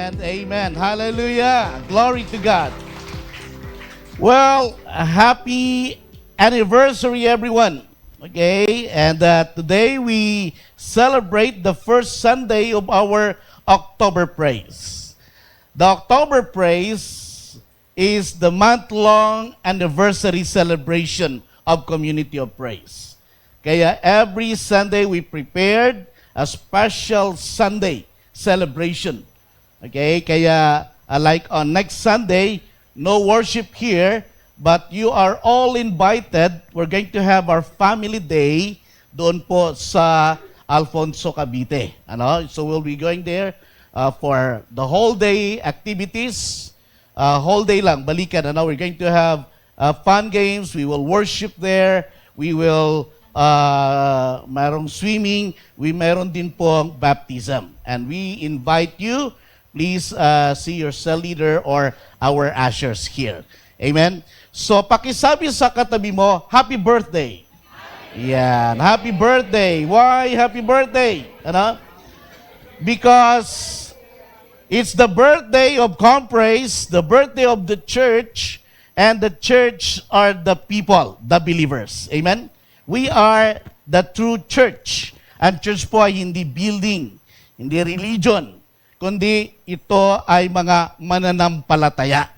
and amen. Hallelujah. Glory to God. Well, a happy anniversary, everyone. Okay, and today we celebrate the first Sunday of our October Praise. The October Praise is the month-long anniversary celebration of Community of Praise. Kaya every Sunday we prepared a special Sunday celebration. Okay, kaya like on next Sunday, no worship here, but you are all invited. We're going to have our family day doon po sa Alfonso, Cavite. So we'll be going there for the whole day activities. Whole day lang, balikan. We're going to have fun games. We will worship there. We will merong swimming. Meron din po baptism. And we invite you, please see your cell leader or our ushers here. Amen? So, pakisabi sa katabi mo, happy birthday. Yan, happy birthday. Why happy birthday? Because it's the birthday of Compraise, the birthday of the church, and the church are the people, the believers. Amen? We are the true church. Ang church po ay hindi building, hindi religion, kundi ito ay mga mananampalataya.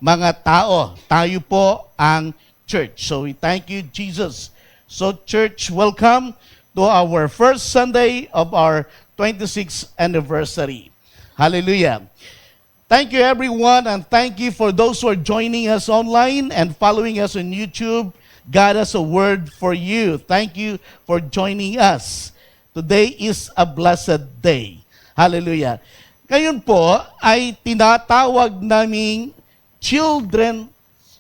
Mga tao, tayo po ang church. So we thank you, Jesus. So church, welcome to our first Sunday of our 26th anniversary. Hallelujah. Thank you everyone, and thank you for those who are joining us online and following us on YouTube. God has a word for you. Thank you for joining us. Today is a blessed day. Hallelujah. Ngayon po ay tinatawag naming Children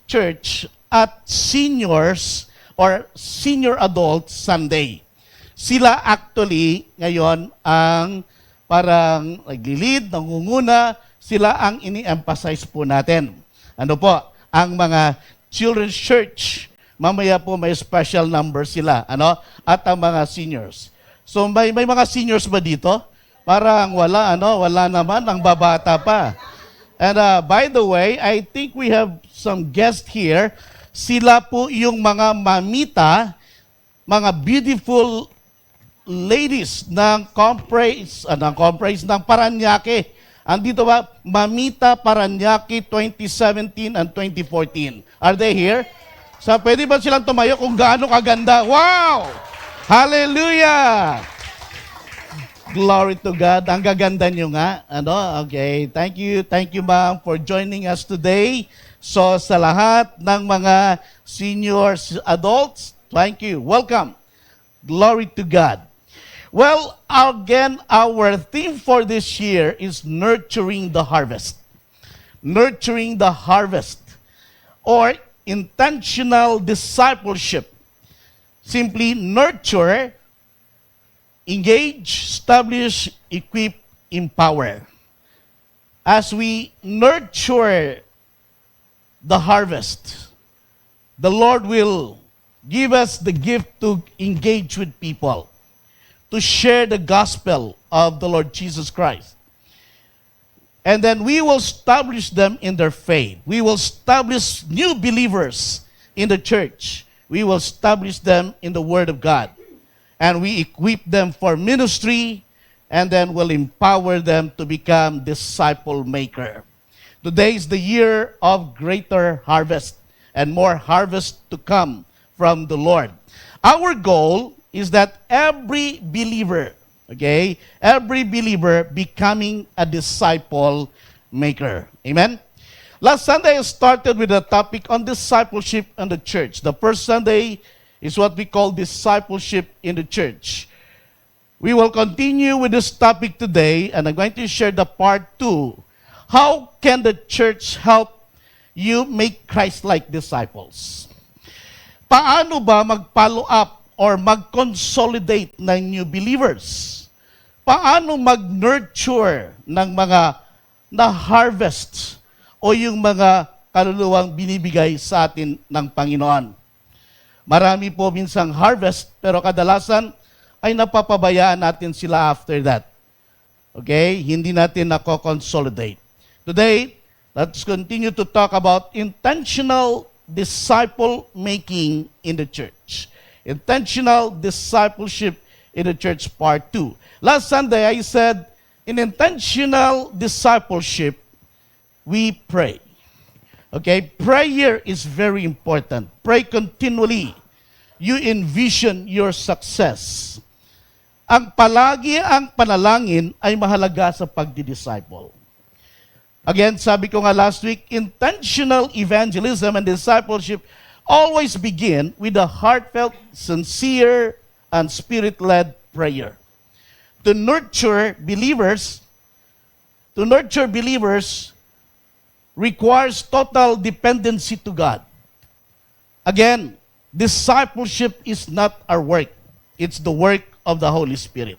Church at Seniors or Senior Adult Sunday. Sila actually ngayon ang parang nag-lead, nangunguna, sila ang ini-emphasize po natin. Ano po? Ang mga Children's Church. Mamaya po may special number sila. At ang mga seniors. So may mga seniors ba dito? Parang wala, wala naman, ang babata pa. And by the way, I think we have some guests here. Sila po yung mga mamita, mga beautiful ladies ng Compraise ng Paranaque. Andito ba? Mamita Paranaque 2017 and 2014. Are they here? So pwede ba silang tumayo kung gaano kaganda? Wow! Hallelujah! Glory to God. Ang gaganda nyo nga. Okay. Thank you ma'am for joining us today. So sa lahat ng mga seniors, adults, thank you. Welcome. Glory to God. Well, again, our theme for this year is nurturing the harvest. Nurturing the harvest or intentional discipleship. Simply nurture, engage, establish, equip, empower. As we nurture the harvest, the Lord will give us the gift to engage with people, to share the gospel of the Lord Jesus Christ. And then we will establish them in their faith. We will establish new believers in the church. We will establish them in the Word of God. And we equip them for ministry, and then will empower them to become disciple maker. Today is the year of greater harvest and more harvest to come from the Lord. Our goal is that every believer becoming a disciple maker. Amen? Last Sunday I started with a topic on discipleship in the church. The first Sunday is what we call discipleship in the church. We will continue with this topic today, and I'm going to share the part 2. How can the church help you make Christ-like disciples? Paano ba mag-follow up or mag-consolidate ng new believers? Paano mag-nurture ng mga na-harvest o yung mga kaluluwang binibigay sa atin ng Panginoon? Marami po minsang harvest, pero kadalasan ay napapabayaan natin sila after that. Okay? Hindi natin nako-consolidate. Today, let's continue to talk about intentional disciple making in the church. Intentional discipleship in the church, part 2. Last Sunday, I said, in intentional discipleship, we pray. Okay? Prayer is very important. Pray continually. You envision your success. Ang panalangin ay mahalaga sa pagdidisciple. Again, sabi ko nga last week, intentional evangelism and discipleship always begin with a heartfelt, sincere, and spirit-led prayer. To nurture believers requires total dependency to God. Again, discipleship is not our work. It's the work of the Holy Spirit.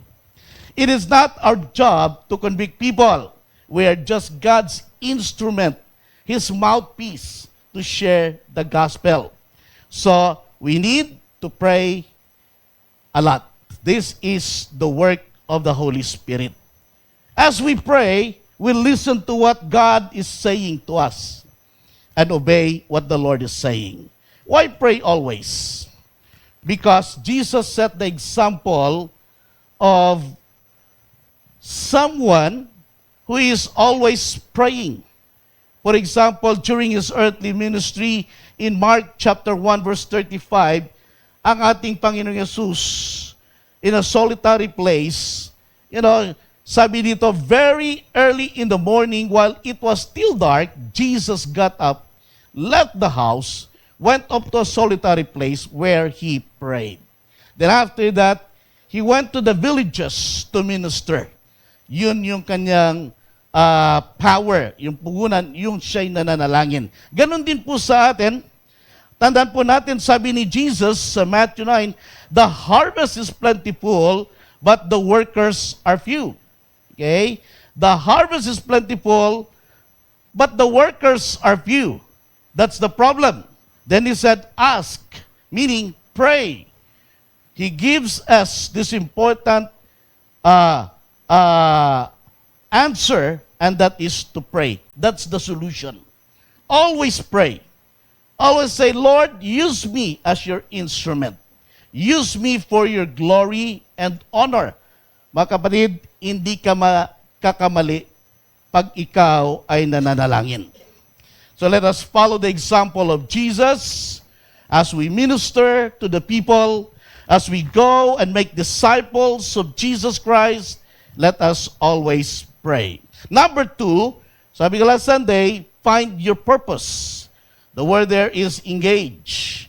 It is not our job to convict people. We are just God's instrument, His mouthpiece to share the gospel. So, we need to pray a lot. This is the work of the Holy Spirit. As we pray, we listen to what God is saying to us and obey what the Lord is saying. Why pray always? Because Jesus set the example of someone who is always praying. For example, during His earthly ministry, in Mark chapter 1 verse 35, ang ating Panginoong Yesus in a solitary place, sabi dito, very early in the morning while it was still dark, Jesus got up, left the house, went up to a solitary place where He prayed. Then after that, He went to the villages to minister. Yun yung kanyang power, yung puhunan, yung siya'y nananalangin. Ganon din po sa atin. Tandaan po natin, sabi ni Jesus sa Matthew 9, the harvest is plentiful, but the workers are few. Okay? The harvest is plentiful, but the workers are few. That's the problem. Then He said, ask, meaning pray. He gives us this important answer, and that is to pray. That's the solution. Always pray. Always say, Lord, use me as your instrument. Use me for your glory and honor. Mga kapatid, hindi ka makakamali pag ikaw ay nananalangin. So let us follow the example of Jesus as we minister to the people, as we go and make disciples of Jesus Christ. Let us always pray. Number 2, sabi ko last Sunday, find your purpose. The word there is engage.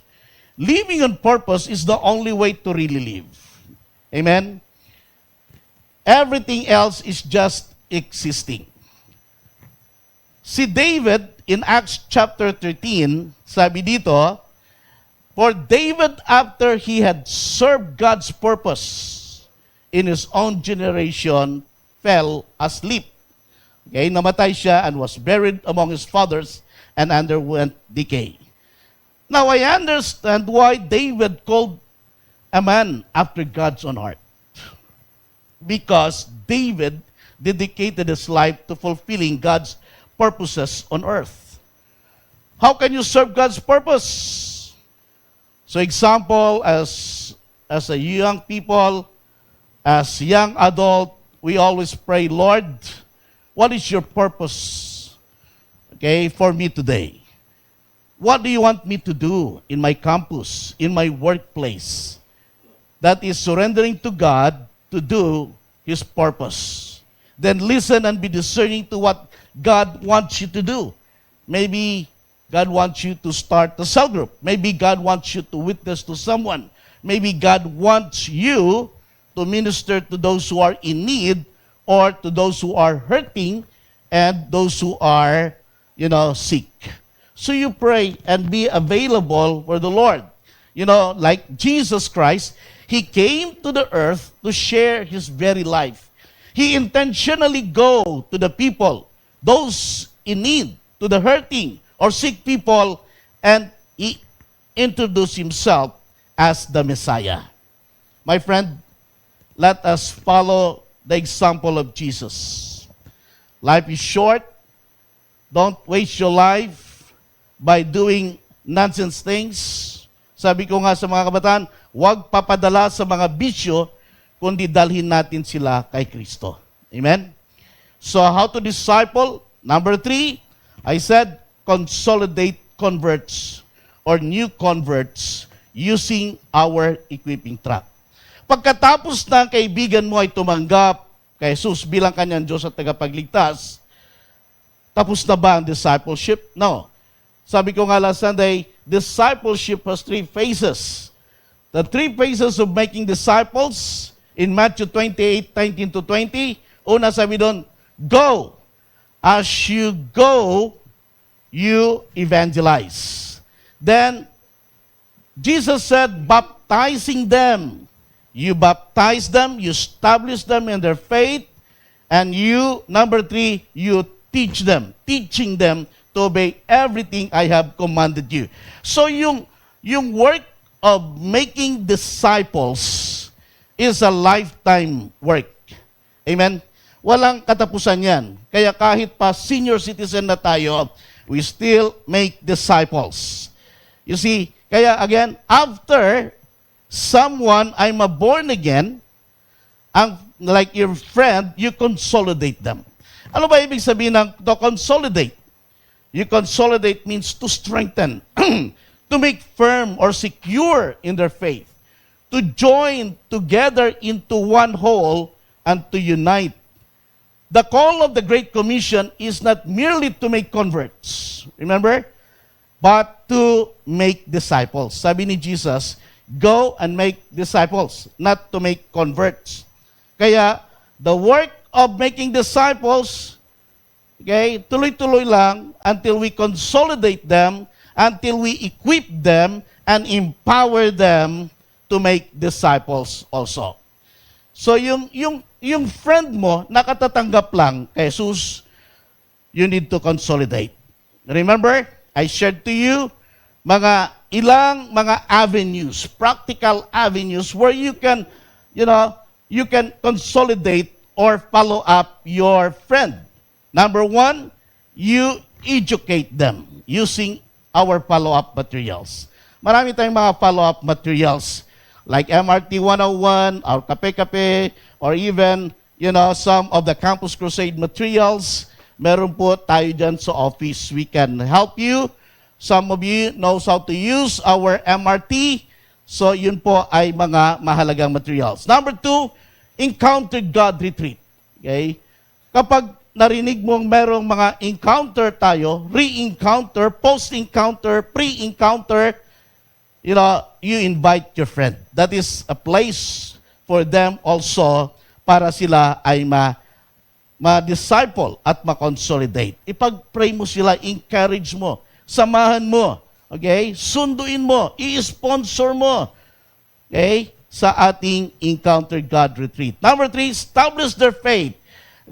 Living on purpose is the only way to really live. Amen? Everything else is just existing. Si David, in Acts chapter 13, sabi dito, for David, after he had served God's purpose in his own generation, fell asleep. Okay, namatay siya and was buried among his fathers and underwent decay. Now, I understand why David called a man after God's own heart. Because David dedicated his life to fulfilling God's purposes on earth. How can you serve God's purpose? So, example, as a young people, as young adult, we always pray, Lord, what is your purpose, okay, for me today? What do you want me to do in my campus, in my workplace? That is surrendering to God to do His purpose. Then listen and be discerning to what God wants you to do. Maybe God wants you to start a cell group. Maybe God wants you to witness to someone. Maybe God wants you to minister to those who are in need or to those who are hurting and those who are, sick. So you pray and be available for the Lord. Like Jesus Christ, He came to the earth to share His very life. He intentionally go to the people, those in need, to the hurting or sick people, and He introduced Himself as the Messiah. My friend, let us follow the example of Jesus. Life is short. Don't waste your life by doing nonsense things. Sabi ko nga sa mga kabataan, huwag papadala sa mga bisyo, kundi dalhin natin sila kay Kristo. Amen? So how to disciple? Number 3, I said, consolidate converts or new converts using our equipping track. Pagkatapos na kaibigan mo ay tumanggap kay Jesus bilang kanyang Diyos at tagapagligtas, tapos na ba ang discipleship? No. Sabi ko nga last Sunday, discipleship has 3 phases. The 3 phases of making disciples in Matthew 28:19-20. Una sabi doon, go. As you go, you evangelize. Then, Jesus said, baptizing them. You baptize them, you establish them in their faith, and you, number 3, you teach them, teaching them to obey everything I have commanded you. So yung work of making disciples is a lifetime work. Amen? Walang katapusan yan. Kaya kahit pa senior citizen na tayo, we still make disciples. You see, kaya again, after someone I'm a born again, like your friend, you consolidate them. Ano ba ibig sabihin ng to consolidate? You consolidate means to strengthen, to make firm or secure in their faith, to join together into one whole, and to unite. The call of the Great Commission is not merely to make converts, remember? But to make disciples. Sabi ni Jesus, go and make disciples, not to make converts. Kaya, the work of making disciples, okay, tuloy-tuloy lang until we consolidate them, until we equip them, and empower them to make disciples also. So, yung friend mo, nakatatanggap lang kay Jesus, you need to consolidate. Remember, I shared to you ilang mga avenues, practical avenues where you can consolidate or follow up your friend. Number 1, you educate them using our follow-up materials. Marami tayong mga follow-up materials like MRT 101, our Kape-Kape, or even, some of the Campus Crusade materials. Meron po tayo dyan sa office. We can help you. Some of you knows how to use our MRT. So, yun po ay mga mahalagang materials. Number 2, Encounter God Retreat. Okay? Kapag narinig mong merong mga encounter tayo, re-encounter, post-encounter, pre-encounter, you invite your friend. That is a place for them also para sila ay ma-disciple at ma-consolidate. Ipag-pray mo sila, encourage mo, samahan mo, okay? Sunduin mo, i-sponsor mo, okay? Sa ating Encounter God Retreat. Number 3, establish their faith.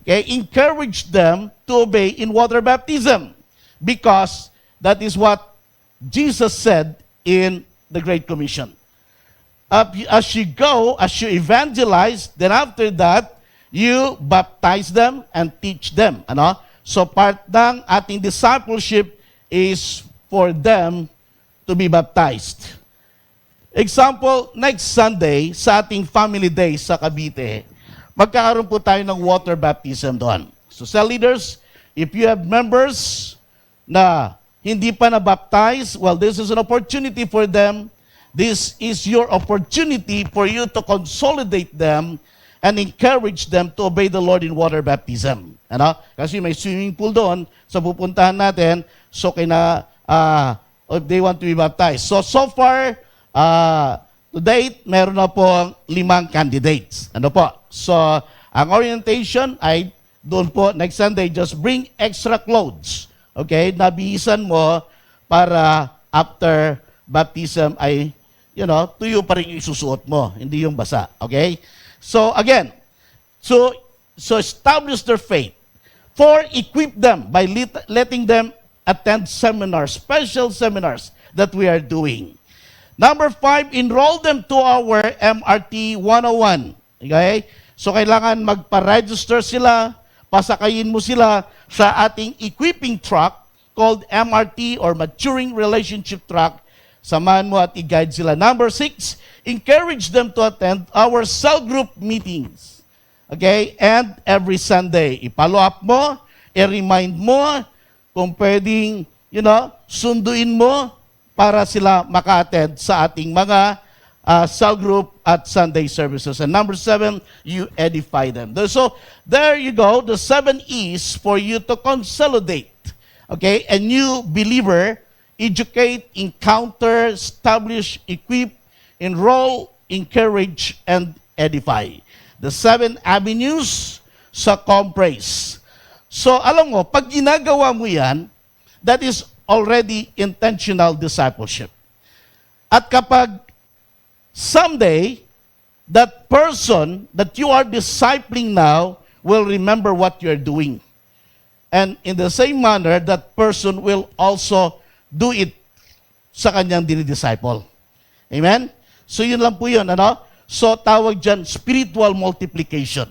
Okay? Encourage them to obey in water baptism because that is what Jesus said in the Great Commission. As you go, as you evangelize, then after that, you baptize them and teach them. So part ng ating discipleship is for them to be baptized. Example, next Sunday, sa ating family day sa Cavite, magkakaroon po tayo ng water baptism doon. So cell leaders, if you have members na hindi pa na-baptize, well, this is an opportunity for them. This is your opportunity for you to consolidate them and encourage them to obey the Lord in water baptism. Kasi may swimming pool doon sa pupuntahan natin, so if they want to be baptized. So far, to date, meron na po 5 candidates. So, ang orientation ay doon po, next Sunday, just bring extra clothes. Okay? Nabihisan mo para after baptism ay, tuyo pa rin yung isusuot mo, hindi yung basa. Okay? So, again, so establish their faith. 4, equip them by letting them attend seminars, special seminars that we are doing. Number 5, enroll them to our MRT 101. Okay? So kailangan magpa-register sila, pasakayin mo sila sa ating equipping truck called MRT or Maturing Relationship Truck. Samahan mo at i-guide sila. Number 6, encourage them to attend our cell group meetings. Okay? And every Sunday, i-follow up mo, i-remind mo, kung pwedeng, sunduin mo para sila maka-attend sa ating mga cell group at Sunday services. And number 7, you edify them. So, there you go. The 7 E's for you to consolidate. Okay? A new believer, educate, encounter, establish, equip, enroll, encourage, and edify. The 7 avenues sa Compraise. So, alam mo, pag ginagawa mo yan, that is already intentional discipleship. At kapag someday, that person that you are discipling now will remember what you're doing. And in the same manner, that person will also do it sa kanyang dinidisciple. Amen? So yun lang po yun, So tawag dyan, spiritual multiplication.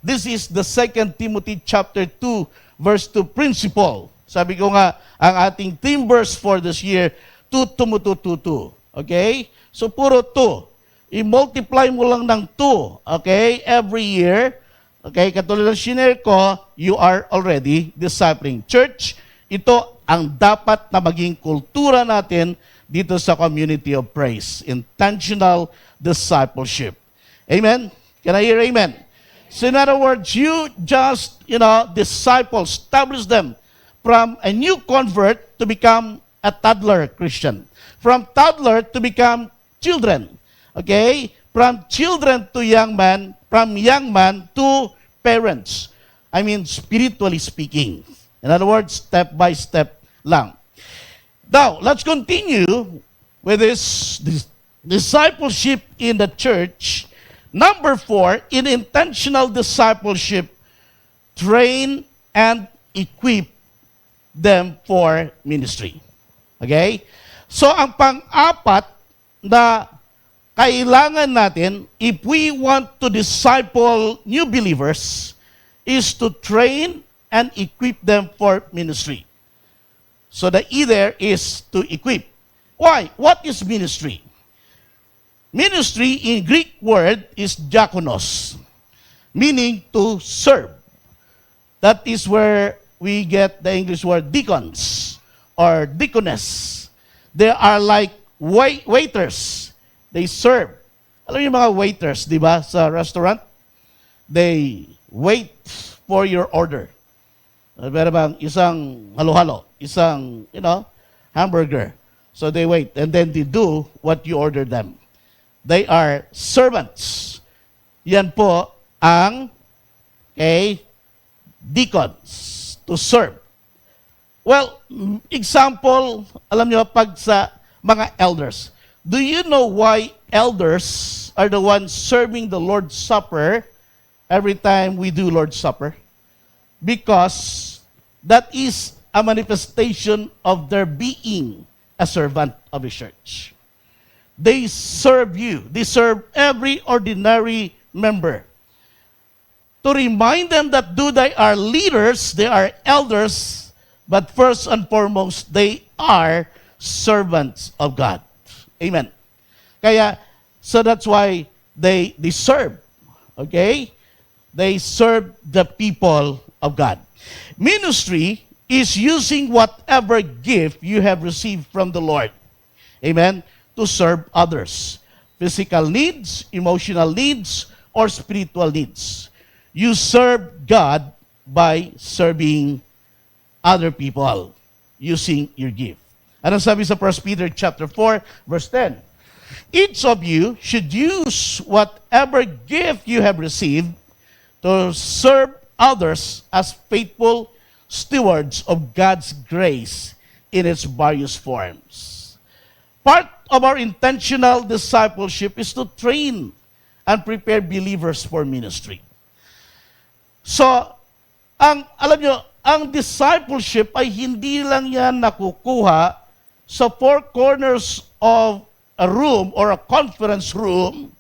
This is the 2 Timothy chapter 2, verse 2 principle. Sabi ko nga, ang ating theme verse for this year, 2 Timothy 2:2. Okay? So puro 2. I-multiply mo lang ng 2, okay, every year. Okay, katulad ng shinare ko, you are already discipling. Church, ito ang dapat na maging kultura natin dito sa community of praise. Intentional discipleship. Amen? Can I hear amen? So in other words, you just, disciple, establish them from a new convert to become a toddler Christian. From toddler to become children. Okay? From children to young man, from young man to parents. I mean, spiritually speaking. In other words, step by step lang. Now, let's continue with this discipleship in the church. Number 4, in intentional discipleship, train and equip them for ministry. Okay? So, ang pang-apat na kailangan natin, if we want to disciple new believers, is to train and equip them for ministry. So the E there is to equip. Why? What is ministry? Ministry in Greek word is diakonos, meaning to serve. That is where we get the English word deacons or deaconess. They are like waiters. They serve. Alam niyo yung mga waiters, di ba, sa restaurant? They wait for your order. Pero bang isang halo-halo, isang, hamburger. So they wait and then they do what you order them. They are servants. Yan po ang deacons, to serve. Well, example, alam niyo pag sa mga elders. Do you know why elders are the ones serving the Lord's Supper every time we do Lord's Supper? Because that is a manifestation of their being a servant of the church. They serve you. They serve every ordinary member. To remind them that though they are leaders, they are elders, but first and foremost, they are servants of God. Amen. Kaya, so that's why they serve. Okay? They serve the people of God. Ministry is using whatever gift you have received from the Lord. Amen? To serve others. Physical needs, emotional needs, or spiritual needs. You serve God by serving other people using your gift. Ano sabi sa 1 Peter chapter 4, verse 10? Each of you should use whatever gift you have received to serve others as faithful stewards of God's grace in its various forms. Part of our intentional discipleship is to train and prepare believers for ministry. So, alam nyo, ang discipleship ay hindi lang yan nakukuha sa four corners of a room or a conference room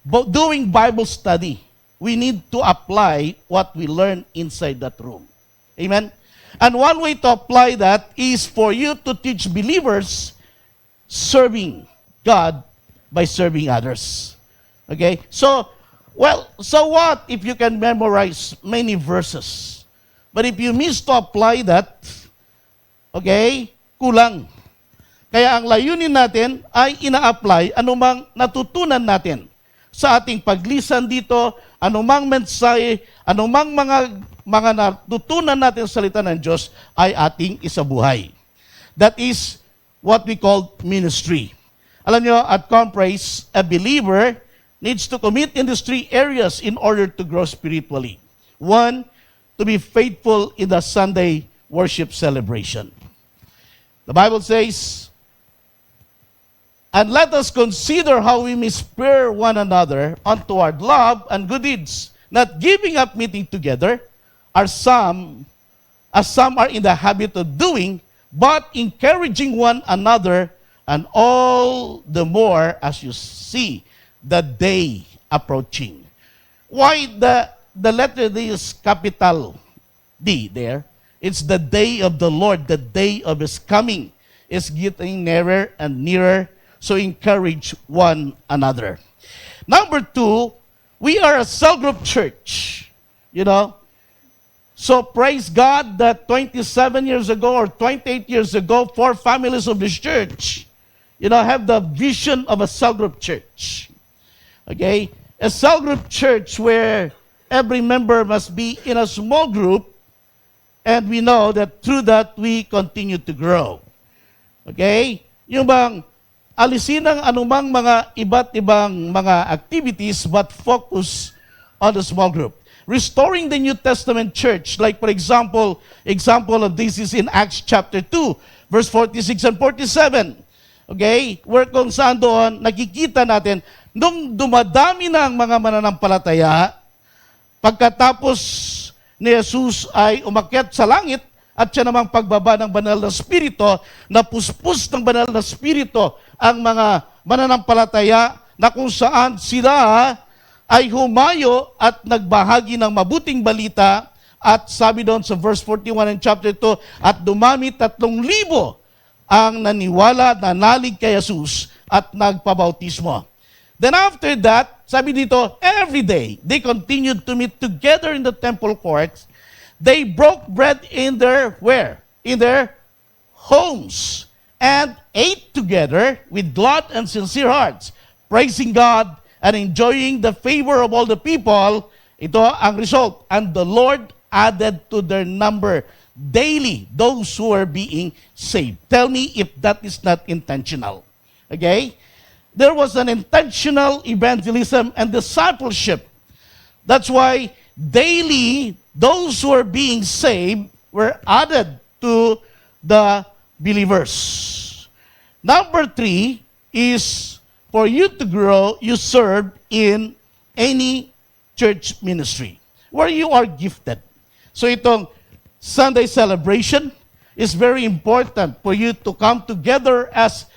doing Bible study, we need to apply what we learn inside that room. Amen? And one way to apply that is for you to teach believers serving God by serving others. Okay? So what if you can memorize many verses? But if you miss to apply that, okay, kulang. Kaya ang layunin natin ay ina-apply anumang natutunan natin sa ating paglisan dito, anumang mensahe, anumang mga natutunan natin sa salita ng Diyos ay ating isabuhay. That is what we call ministry. Alam nyo, at Compraise, a believer needs to commit in these 3 areas in order to grow spiritually. 1, to be faithful in the Sunday worship celebration. The Bible says, and let us consider how we may spur one another on toward love and good deeds, not giving up meeting together, as some are in the habit of doing, but encouraging one another, and all the more as you see the day approaching. Why the letter D is capital D there? It's the day of the Lord, the day of His coming is getting nearer and nearer. So encourage one another. Number 2, we are a cell group church. You know? So praise God that 27 years ago or 28 years ago, 4 families of this church, have the vision of a cell group church. Okay? A cell group church where every member must be in a small group, and we know that through that we continue to grow. Okay? Yung bang alisin ang anumang mga iba't ibang mga activities but focus on the small group. Restoring the New Testament church, like for example of this is in Acts chapter 2, verse 46 and 47. Okay? Where kung saan doon, nakikita natin, nung dumadami na ang mga mananampalataya, pagkatapos ni Jesus ay umakyat sa langit, at siya namang pagbaba ng banal na spirito, napuspos ng banal na spirito ang mga mananampalataya na kung saan sila ay humayo at nagbahagi ng mabuting balita, at sabi doon sa verse 41 in chapter 2, at dumami 3,000 ang naniwala, nanalig kay Jesus at nagpabautismo. Then after that, sabi dito, every day, they continued to meet together in the temple courts. They broke bread in their, where? In their homes, and ate together with glad and sincere hearts, praising God and enjoying the favor of all the people. Ito ang result. And the Lord added to their number daily those who are being saved. Tell me if that is not intentional. Okay? There was an intentional evangelism and discipleship. That's why daily those who are being saved were added to the believers. Number 3 is for you to grow, you serve in any church ministry where you are gifted. So itong Sunday celebration is very important for you to come together as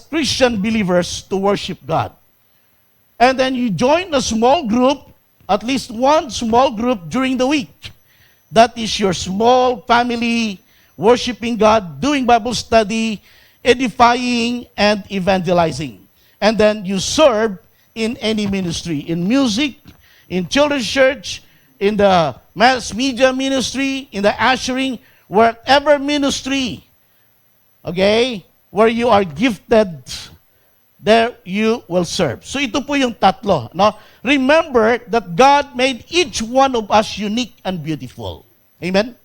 Christian believers to worship God. And then you join a small group, at least one small group during the week. That is your small family, worshiping God, doing Bible study, edifying, and evangelizing. And then you serve in any ministry, in music, in children's church, in the mass media ministry, in the ushering, wherever ministry, okay, where you are gifted, there you will serve. So ito po yung tatlo. No? Remember that God made each one of us unique and beautiful. Amen?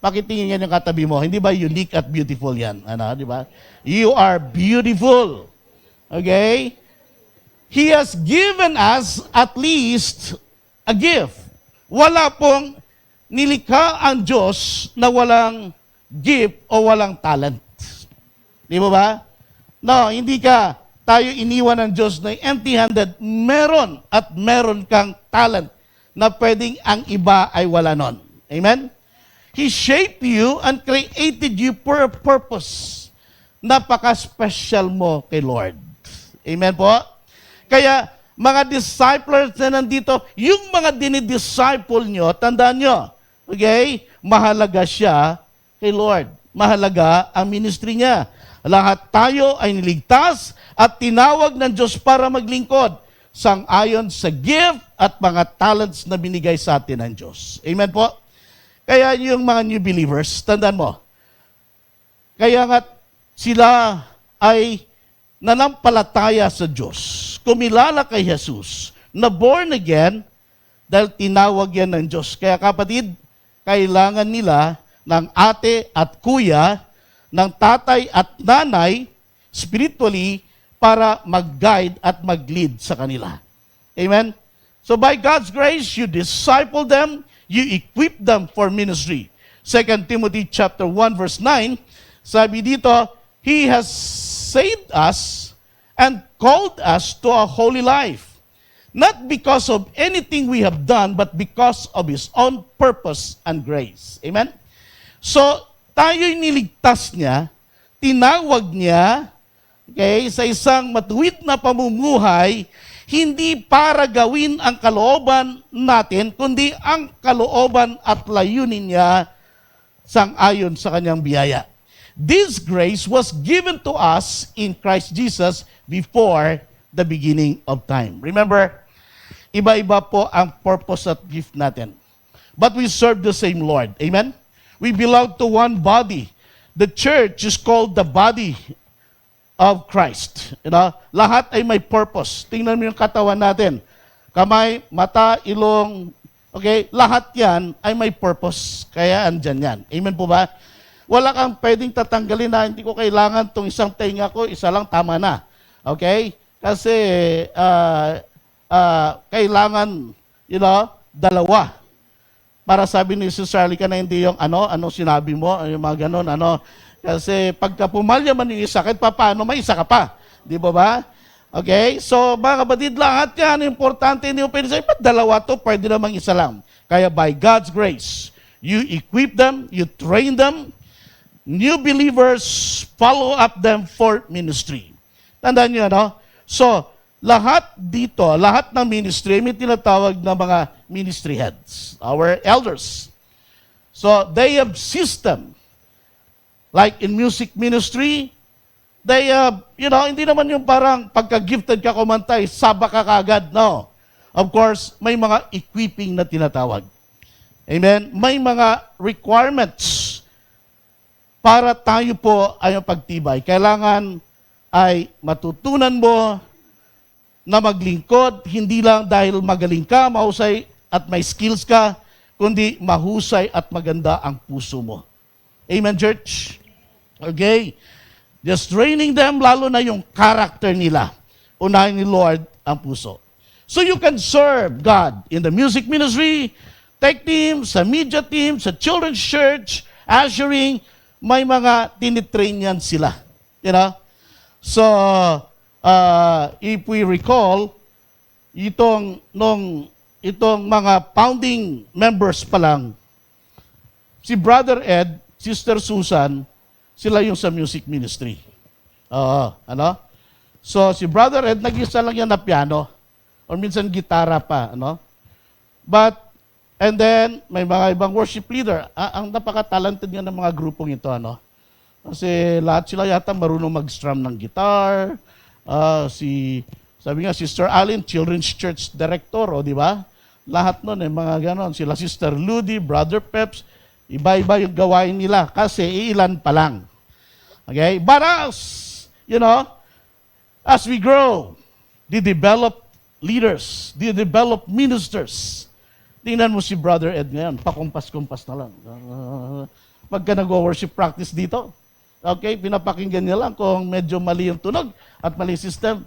Pakitingin yan yung katabi mo. Hindi ba unique at beautiful yan? Ano, di ba? You are beautiful. Okay? He has given us at least a gift. Wala pong nilikha ang Diyos na walang gift o walang talent. Di ba ba? No, hindi ka tayo iniwan ng Diyos na empty-handed. Meron at meron kang talent na pwedeng ang iba ay wala nun. Amen? He shaped you and created you for a purpose. Napaka-special mo kay Lord. Amen po? Kaya, mga disciples na nandito, yung mga dinidisciple nyo, tandaan nyo, okay, mahalaga siya kay Lord. Mahalaga ang ministry niya. Lahat tayo ay niligtas at tinawag ng Diyos para maglingkod sang-ayon sa gift at mga talents na binigay sa atin ng Diyos. Amen po? Kaya yung mga new believers, tandaan mo, kaya nga sila ay nanampalataya sa Diyos, kumilala kay Jesus, na born again, dahil tinawag yan ng Diyos. Kaya kapatid, kailangan nila ng ate at kuya, ng tatay at nanay, spiritually, para mag-guide at mag-lead sa kanila. Amen? So by God's grace, you disciple them, you equip them for ministry. 2 Timothy chapter 1 verse 9, sabi dito, He has saved us and called us to a holy life, not because of anything we have done, but because of His own purpose and grace. Amen? So, tayo'y niligtas niya, tinawag niya, okay, sa isang matuwid na pamumuhay, hindi para gawin ang kalooban natin, kundi ang kalooban at layunin niya sang-ayon sa kanyang biyaya. This grace was given to us in Christ Jesus before the beginning of time. Remember, iba-iba po ang purpose at gift natin. But we serve the same Lord. Amen? We belong to one body. The church is called the body of Christ. You know, lahat ay may purpose. Tingnan mo yung katawan natin. Kamay, mata, ilong, okay, lahat yan ay may purpose. Kaya andyan yan. Amen po ba? Wala kang pwedeng tatanggalin na hindi ko kailangan itong isang tenga ko, isa lang tama na. Okay? Kasi kailangan, you know, dalawa. Para sabi ni Sister Alica na hindi yung ano sinabi mo, yung mga ganun, Kasi pagka pumalya man yung isa, kahit paano, may isa ka pa. Di ba ba? Okay? So, mga kapatid, lahat yan, importante, hindi mo pwede sabi, ba't dalawa to, pwede namang isa lang. Kaya by God's grace, you equip them, you train them, new believers, follow up them for ministry. Tandaan nyo, So, lahat dito, lahat ng ministry, may tinatawag na mga ministry heads, our elders. So, they have system. Like in music ministry, they have, hindi naman yung parang pagka-gifted ka kumantay, saba ka kagad, no. Of course, may mga equipping na tinatawag. Amen? May mga requirements para tayo po ay pagtibay. Kailangan ay matutunan mo na maglingkod, hindi lang dahil magaling ka, mahusay at may skills ka, kundi mahusay at maganda ang puso mo. Amen, church? Okay? Just training them, lalo na yung character nila. Unahin ni Lord ang puso. So you can serve God in the music ministry, tech team, sa media team, sa children's church, ushering, may mga tinitrain yan sila. So, if we recall, itong mga founding members pa lang, si Brother Ed, Sister Susan, sila yung sa music ministry. So, si Brother Ed, nag-isa lang yan na piano, or minsan gitara pa, But, and then, may mga ibang worship leader. Ang napaka-talented nga ng mga grupong ito, Kasi lahat sila yata marunong mag-strum ng guitar. Sabi nga, Sister Allen, Children's Church Director, di ba? Lahat nun, mga ganon. Sila Sister Ludi, Brother Peps, iba-iba yung gawain nila kasi ilan pa lang. Okay? But as we grow, they develop leaders, they develop ministers. Tingnan mo si Brother Ed ngayon, pakumpas-kumpas na lang. Pagka nag-worship practice dito, okay, pinapakinggan niya lang kung medyo mali yung tunog at mali system,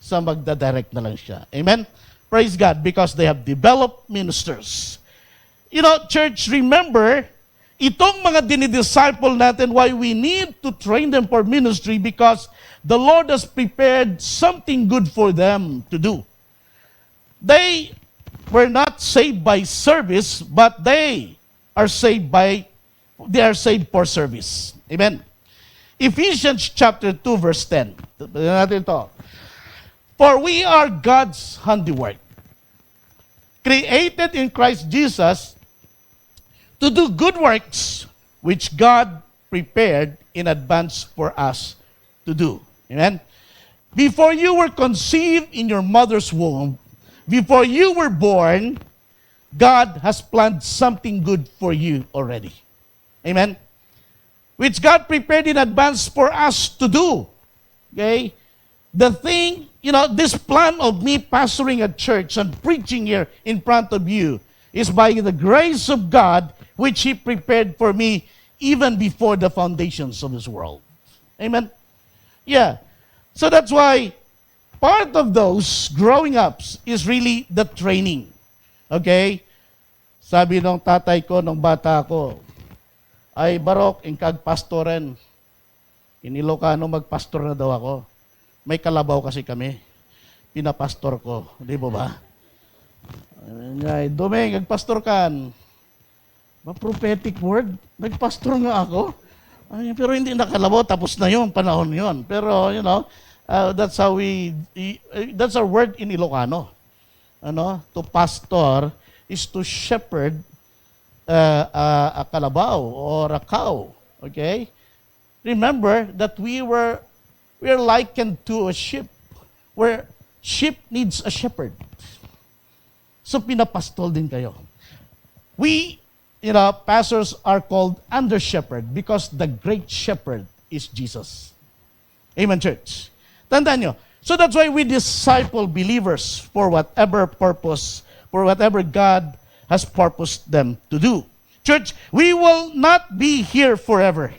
sa magdadirect na lang siya. Amen? Praise God, because they have developed ministers. Church, remember, itong mga dinidisciple natin, why we need to train them for ministry, because the Lord has prepared something good for them to do. They were not saved by service, but they are saved for service. Amen. Ephesians chapter 2 verse 10. Tignan natin ito. For we are God's handiwork, created in Christ Jesus to do good works, which God prepared in advance for us to do. Amen? Before you were conceived in your mother's womb, before you were born, God has planned something good for you already. Amen? Which God prepared in advance for us to do. Okay? The thing, this plan of me pastoring a church and preaching here in front of you is by the grace of God, which He prepared for me even before the foundations of this world. Amen? Yeah. So that's why part of those growing ups is really the training. Okay? Sabi ng tatay ko, nung bata ko, ay Barok, ingkag pastoren. In Ilocano, magpastor na daw ako. May kalabaw kasi kami. Pinapastor ko. Di ba? Dumeng, nagpastor kan. Prophetic word. Nagpastor nga ako. Ay, pero hindi nakalabaw. Tapos na yun, panahon yun. Pero, that's that's our word in Ilocano. To pastor is to shepherd a kalabaw or a cow. Okay? Remember that we are likened to a sheep, where sheep needs a shepherd. So pinapastol din kayo. We, pastors are called under shepherd because the great shepherd is Jesus. Amen, church. Tandaan nyo. So that's why we disciple believers for whatever purpose, for whatever God has purposed them to do. Church, we will not be here forever.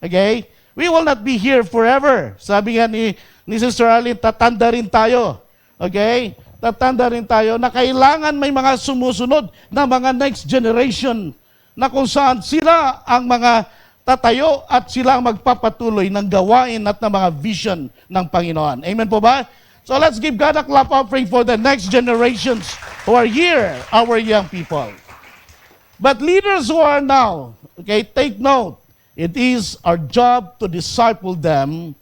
Okay? We will not be here forever. Sabi nga ni Sister Arlene, tatanda rin tayo. Okay? Tatanda rin tayo na kailangan may mga sumusunod na mga next generation na kung saan sila ang mga tatayo at sila ang magpapatuloy ng gawain at ng mga vision ng Panginoon. Amen po ba? So let's give God a clap offering for the next generations who are here, our young people. But leaders who are now, okay, take note, it is our job to disciple them,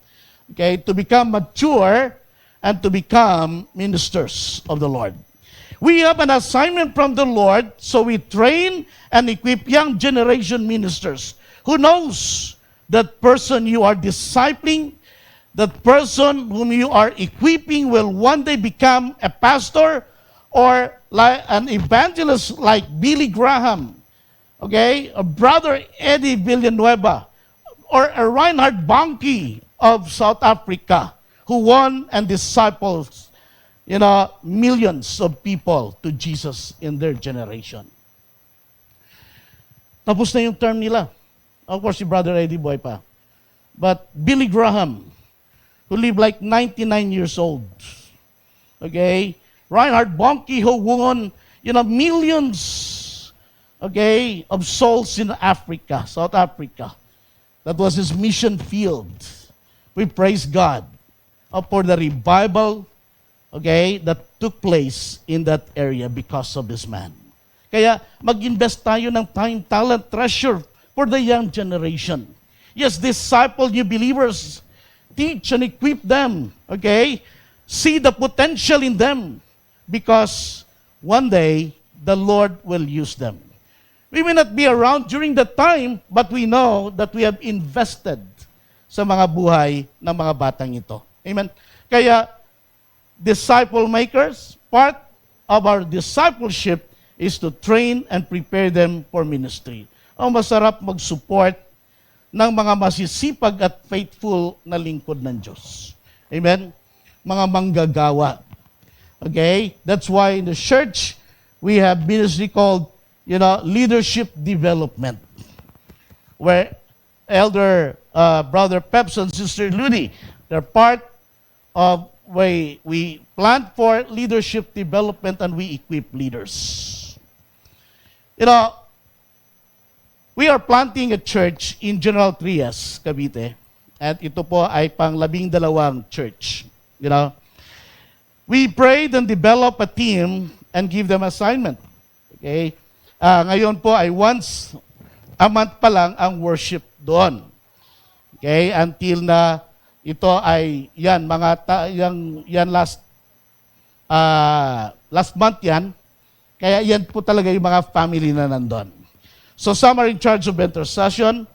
okay, to become mature and to become ministers of the Lord. We have an assignment from the Lord, so we train and equip young generation ministers. Who knows that person you are discipling, that person whom you are equipping will one day become a pastor or like an evangelist like Billy Graham, okay, a brother Eddie Villanueva, or a Reinhard Bonnke of South Africa, who won and disciples, millions of people to Jesus in their generation. Tapos na yung term nila. Of course, si Brother Eddie Boy pa. But Billy Graham, who lived like 99 years old, okay, Reinhard Bonnke, who won, millions, okay, of souls in Africa, South Africa. That was his mission field. We praise God for the revival, okay, that took place in that area because of this man. Kaya mag-invest tayo ng time, talent, treasure for the young generation. Yes, disciple new believers. Teach and equip them, okay? See the potential in them because one day the Lord will use them. We may not be around during that time, but we know that we have invested sa mga buhay ng mga batang ito. Amen? Kaya, disciple makers, part of our discipleship is to train and prepare them for ministry. Ang masarap mag-support ng mga masisipag at faithful na lingkod ng Diyos. Amen? Mga manggagawa. Okay? That's why in the church, we have ministry called, leadership development. Where Elder Brother Peps and Sister Ludi, they're part of where we plan for leadership development and we equip leaders. We are planting a church in General Trias, Cavite. At ito po ay pang 12 church. We prayed and developed a team and give them assignment. Okay? Ngayon po ay once a month pa lang ang worship doon. Okay? Until na ito ay yan last Last month yan. Kaya yan po talaga yung mga family na nandun. So some are in charge of intercession,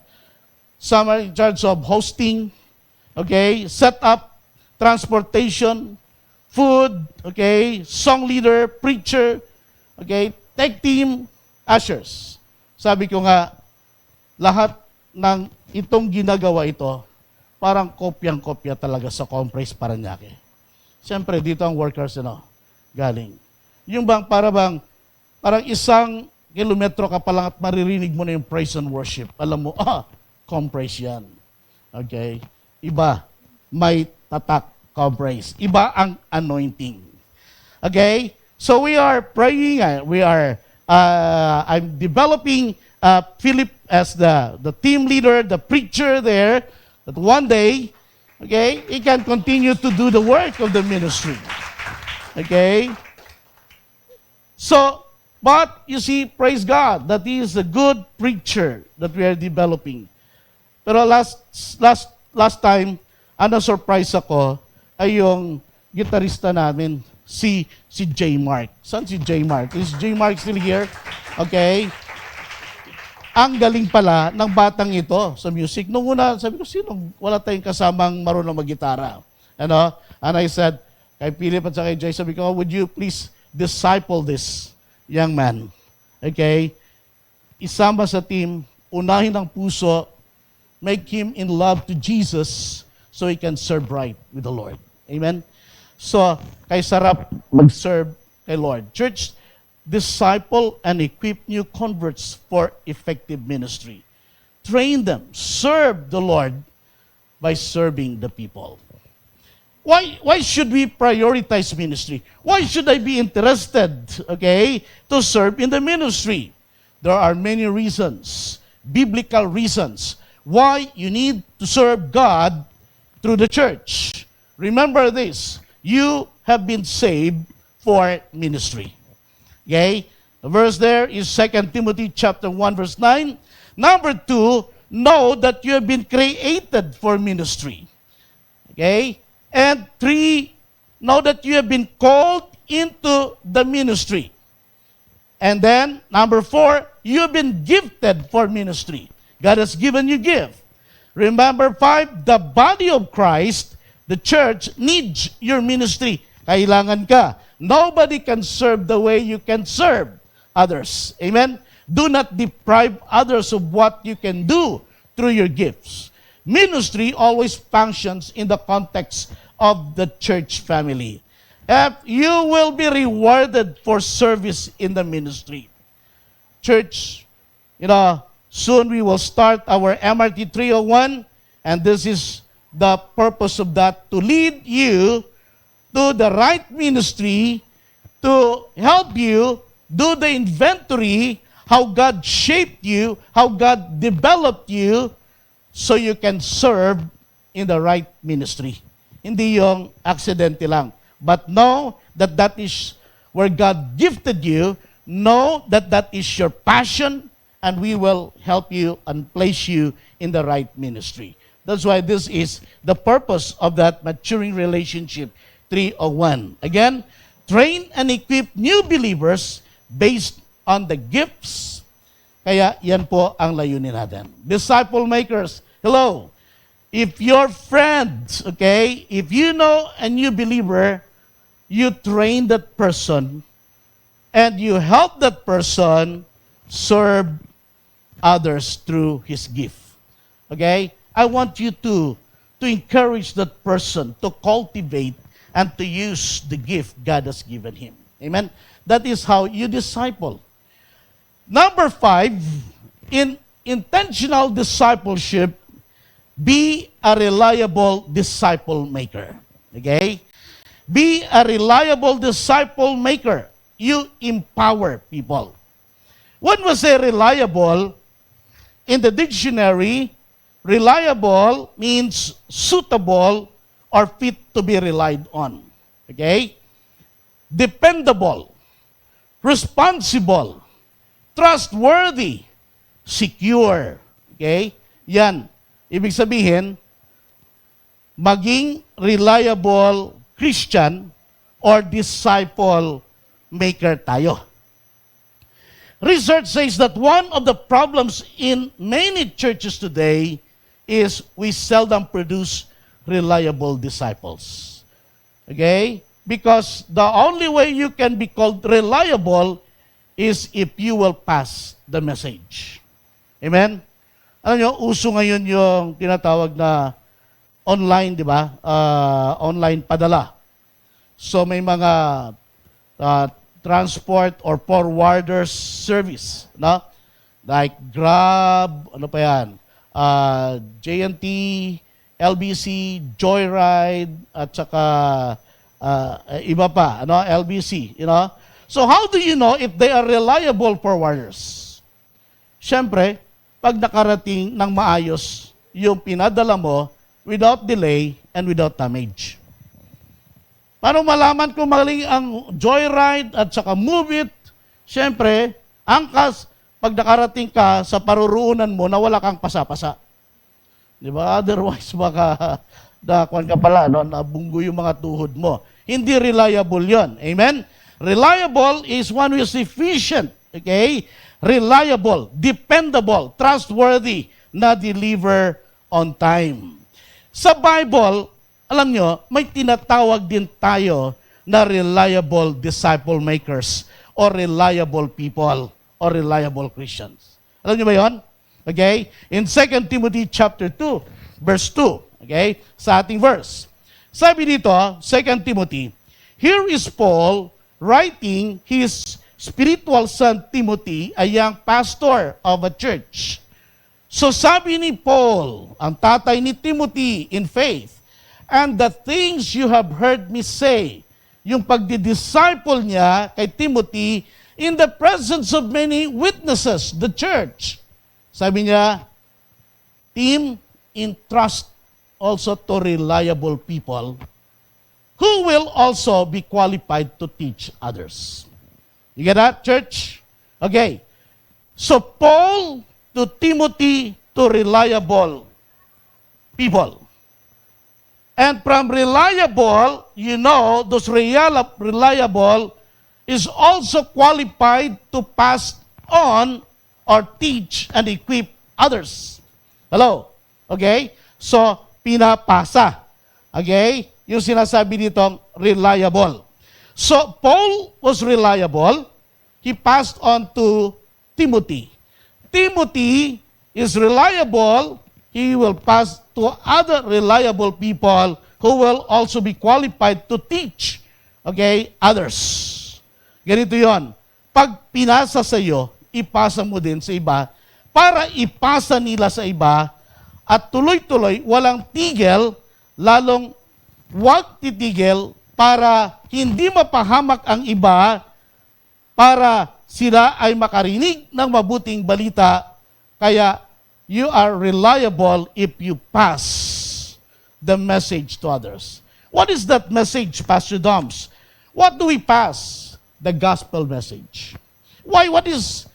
some are in charge of hosting, okay, set up, transportation, food, okay, song leader, preacher, okay, tech team, ushers. Sabi ko nga, lahat ng itong ginagawa ito, parang kopyang-kopya talaga sa Comprise Parañaque. Siyempre, dito ang workers, galing. Yung parang isang kilometro ka pa lang at maririnig mo na yung praise and worship. Alam mo, Comprise yan. Okay? Iba, may tatak, Comprise. Iba ang anointing. Okay? So we are praying, I'm developing Philip as the team leader, the preacher there, that one day, okay, he can continue to do the work of the ministry. Okay? So, but you see, praise God, that he is a good preacher that we are developing. Pero last time, surprise ako, ay yung gitarista namin, si J. Mark. Saan si J. Mark? Is J. Mark still here? Okay. Ang galing pala ng batang ito sa music. Nung una, sabi ko, wala tayong kasamang marunong mag-gitara. And I said, kay Philip at kay Jay, sabi ko, would you please disciple this young man? Okay? Isama sa team, unahin ang puso, make him in love to Jesus so he can serve right with the Lord. Amen? So, kay sarap mag-serve kay Lord. Church, disciple and equip new converts for effective ministry. Train them, serve the Lord by serving the people. Why should we prioritize ministry? Why should I be interested, okay, to serve in the ministry? There are many reasons, biblical reasons, why you need to serve God through the church. Remember this, you have been saved for ministry. Okay? The verse there is 2 Timothy chapter 1 verse 9. Number 2, know that you have been created for ministry. Okay? And 3, know that you have been called into the ministry. And then, number 4, you have been gifted for ministry. God has given you gift. Remember 5, the body of Christ, the church, needs your ministry. Kailangan ka. Nobody can serve the way you can serve others. Amen? Do not deprive others of what you can do through your gifts. Ministry always functions in the context of the church family. You will be rewarded for service in the ministry. Church, soon we will start our MRT 301, and this is the purpose of that, to lead you to the right ministry, to help you do the inventory, how God shaped you, how God developed you, so you can serve in the right ministry. Hindi yung aksidente lang. But know that that is where God gifted you. Know that that is your passion, and we will help you and place you in the right ministry. That's why this is the purpose of that maturing relationship 301. Again, train and equip new believers based on the gifts. Kaya yan po ang layunin natin. Disciple makers, hello. If your friends, okay, if you know a new believer, you train that person and you help that person serve others through his gift. Okay? I want you to encourage that person to cultivate and to use the gift God has given him. Amen? That is how you disciple. Number 5, in intentional discipleship, be a reliable disciple maker. Okay? Be a reliable disciple maker. You empower people. When we say reliable, in the dictionary, reliable means suitable or fit to be relied on. Okay? Dependable, responsible, trustworthy, secure. Okay? Yan. Ibig sabihin, maging reliable Christian or disciple maker tayo. Research says that one of the problems in many churches today is we seldom produce reliable disciples. Okay? Because the only way you can be called reliable is if you will pass the message. Amen? Alam nyo, uso ngayon yung tinatawag na online, di ba? Online padala. So may mga transport or forwarders service, no? Like Grab, ano pa yan? JNT, LBC, Joyride, at saka iba pa, ano? LBC, you know? So how do you know if they are reliable forwarders? Siyempre, pag nakarating ng maayos yung pinadala mo without delay and without damage. Paano malaman kung magaling ang Joyride at saka Move It? Siyempre, angkas, pag nakarating ka sa paruruunan mo na wala kang pasa-pasa. Di ba? Otherwise, baka kuwan ka pala, no? Nabunggo yung mga tuhod mo. Hindi reliable yon. Amen? Reliable is one who is efficient. Okay? Reliable, dependable, trustworthy, na deliver on time. Sa Bible, alam nyo, may tinatawag din tayo na reliable disciple makers or reliable people or reliable Christians. Alam nyo ba yun? Okay? In 2 Timothy chapter 2, verse 2, okay? Sa ating verse. Sabi dito, 2 Timothy, here is Paul writing his spiritual son Timothy, a young pastor of a church. So sabi ni Paul, ang tatay ni Timothy in faith, and the things you have heard me say, yung pagdidisciple niya kay Timothy in the presence of many witnesses, the church. Sabi niya, Tim, entrust also to reliable people who will also be qualified to teach others. You get that, church? Okay. So Paul to Timothy to reliable people. And from reliable, you know, those reliable is also qualified to pass on or teach and equip others. Hello? Okay? So, pinapasa. Okay? Yung sinasabi nitong reliable. So, Paul was reliable. He passed on to Timothy. Timothy is reliable. He will pass to other reliable people who will also be qualified to teach, okay, others. Ganito yon. Pag pinasa sa iyo, ipasa mo din sa iba para ipasa nila sa iba at tuloy-tuloy, walang tigil, lalong wag titigil para hindi mapahamak ang iba para sila ay makarinig ng mabuting balita. Kaya you are reliable if you pass the message to others. What is that message, Pastor Doms? What do we pass? The gospel message. Why? What is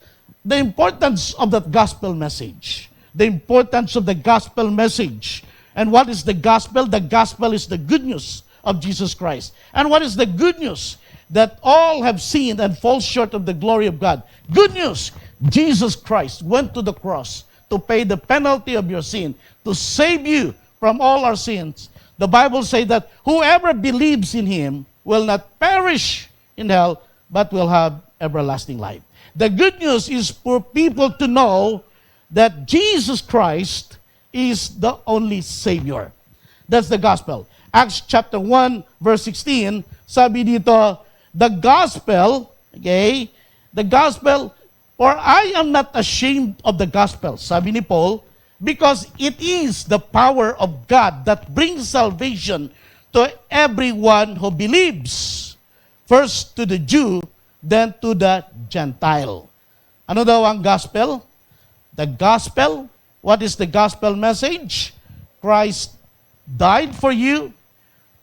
the importance of that gospel message? The importance of the gospel message. And what is the gospel? The gospel is the good news of Jesus Christ. And what is the good news? That all have sinned and fall short of the glory of God. Good news, Jesus Christ went to the cross to pay the penalty of your sin, to save you from all our sins. The Bible says that whoever believes in Him will not perish in hell, but will have everlasting life. The good news is for people to know that Jesus Christ is the only Savior. That's the gospel. Acts chapter 1, verse 16, sabi dito, the gospel, okay, the gospel, for I am not ashamed of the gospel, sabi ni Paul, because it is the power of God that brings salvation to everyone who believes. First to the Jew, then to the Gentile. Ano daw ang gospel? The gospel, what is the gospel message? Christ died for you.